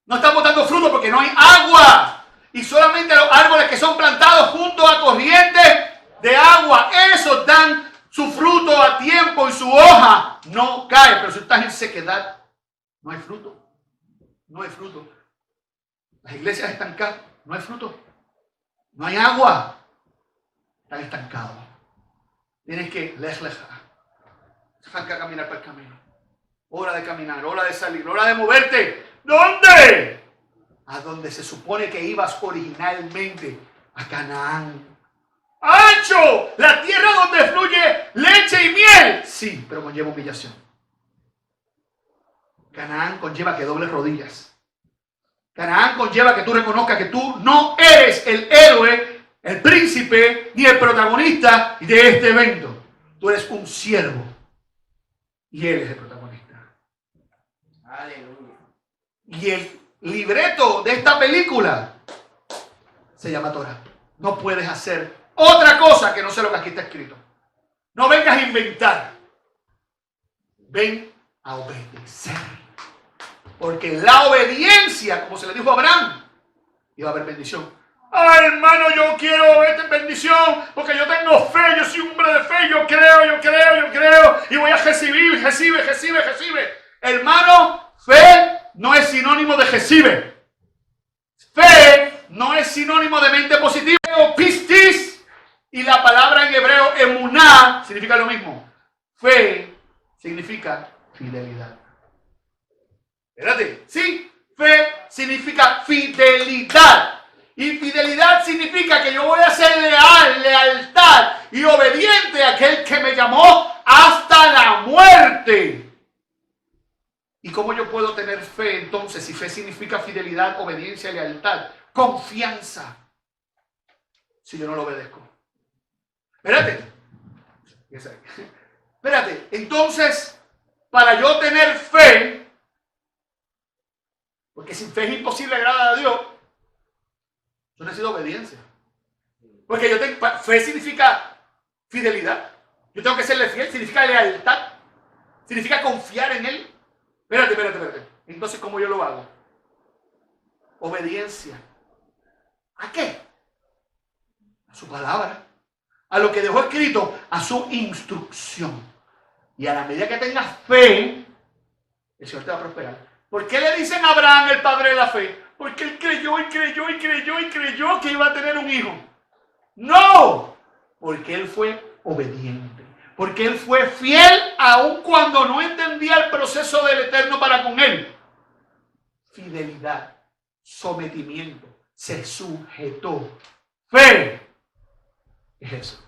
No estamos dando fruto porque no hay agua. Y solamente los árboles que son plantados junto a corrientes de agua, esos dan su fruto a tiempo y su hoja no cae. Pero si estás en sequedad, no hay fruto. No hay fruto. Las iglesias estancadas, no hay fruto. No hay agua. Están estancados. Tienes que arrancar a caminar para el camino. Hora de caminar, hora de salir, hora de moverte. ¿Dónde? A donde se supone que ibas originalmente, a Canaán. ¡Ancho! La tierra donde fluye leche y miel. Sí, pero conlleva humillación. Canaán conlleva que dobles rodillas. Canaán conlleva que tú reconozcas que tú no eres el héroe, el príncipe, ni el protagonista de este evento. Tú eres un siervo. Y él es el protagonista. Aleluya. Y el libreto de esta película se llama Torah. No puedes hacer otra cosa que no sea lo que aquí está escrito. No vengas a inventar. Ven a obedecer. Porque la obediencia, como se le dijo a Abraham, iba a haber bendición. Ay, hermano, yo quiero verte en bendición porque yo tengo fe, yo soy un hombre de fe, yo creo y voy a recibir, recibe. Hermano, fe no es sinónimo de recibe. Fe no es sinónimo de mente positiva o pistis, y la palabra en hebreo emuná significa lo mismo. Fe significa fidelidad. Espérate, sí, fe significa fidelidad. Y fidelidad significa que yo voy a ser leal, lealtad y obediente a aquel que me llamó hasta la muerte. ¿Y cómo yo puedo tener fe entonces? Si fe significa fidelidad, obediencia, lealtad, confianza. Si yo no lo obedezco. Espérate. Entonces, para yo tener fe, porque sin fe es imposible agradar a Dios, yo necesito obediencia. Porque fe significa fidelidad. Yo tengo que serle fiel, significa lealtad, significa confiar en Él. Espérate. Entonces, ¿cómo yo lo hago? Obediencia. ¿A qué? A su palabra. A lo que dejó escrito, a su instrucción. Y a la medida que tengas fe, el Señor te va a prosperar. ¿Por qué le dicen a Abraham el padre de la fe? Porque él creyó que iba a tener un hijo. No, porque él fue obediente. Porque él fue fiel aun cuando no entendía el proceso del Eterno para con él. Fidelidad, sometimiento, se sujetó. Fe es eso.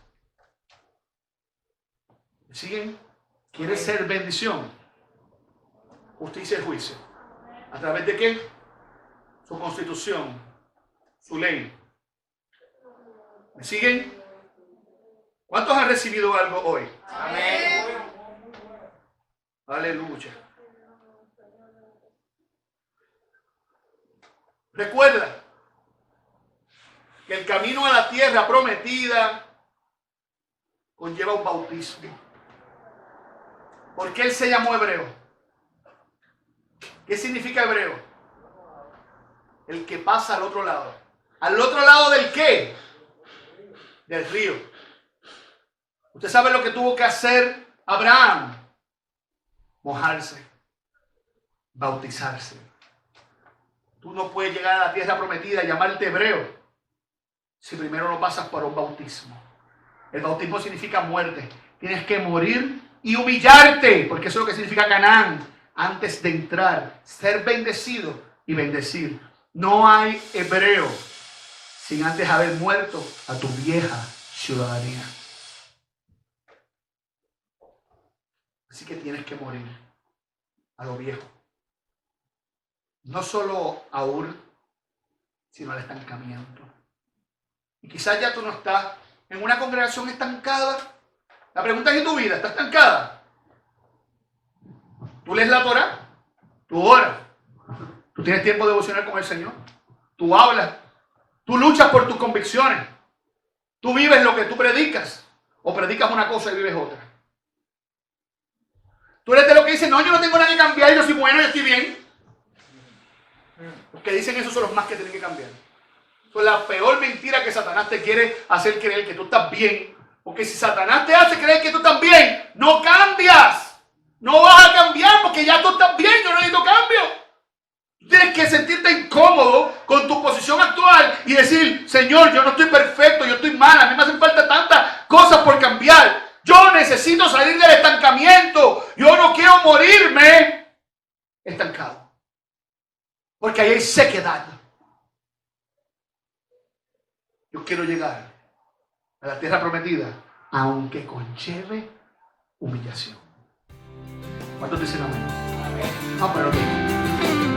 ¿Me siguen? ¿Quieres ser bendición? Justicia y juicio. ¿A través de qué? Su constitución, su ley. ¿Me siguen? ¿Cuántos han recibido algo hoy? Amén. Aleluya. Recuerda que el camino a la tierra prometida conlleva un bautismo. ¿Por qué él se llamó hebreo? ¿Qué significa hebreo? El que pasa al otro lado. ¿Al otro lado del qué? Del río. ¿Usted sabe lo que tuvo que hacer Abraham? Mojarse. Bautizarse. Tú no puedes llegar a la tierra prometida y llamarte hebreo si primero no pasas por un bautismo. El bautismo significa muerte. Tienes que morir y humillarte, porque eso es lo que significa Canaán, antes de entrar, ser bendecido y bendecir. No hay hebreo sin antes haber muerto a tu vieja ciudadanía. Así que tienes que morir a lo viejo. No solo a Ur, sino al estancamiento. Y quizás ya tú no estás en una congregación estancada. La pregunta es, ¿y tu vida está estancada? ¿Tú lees la Torá? ¿Tú oras? ¿Tú tienes tiempo devocional con el Señor? ¿Tú hablas? ¿Tú luchas por tus convicciones? ¿Tú vives lo que tú predicas? ¿O predicas una cosa y vives otra? ¿Tú eres de lo que dice, no, yo no tengo nada que cambiar, yo soy bueno, yo estoy bien? Los que dicen eso son los más que tienen que cambiar. Eso es la peor mentira que Satanás te quiere hacer creer, que tú estás bien. Porque si Satanás te hace creer que tú estás bien, no cambias. No vas a cambiar porque ya tú estás bien, yo no necesito cambio. Tienes que sentirte incómodo con tu posición actual y decir, Señor, yo no estoy perfecto, yo estoy mal, a mí me hacen falta tantas cosas por cambiar. Yo necesito salir del estancamiento. Yo no quiero morirme estancado. Porque ahí hay sequedad. Yo quiero llegar a la tierra prometida, aunque conlleve humillación. ¿Cuántos dicen amén? Vamos a ponerlo bien.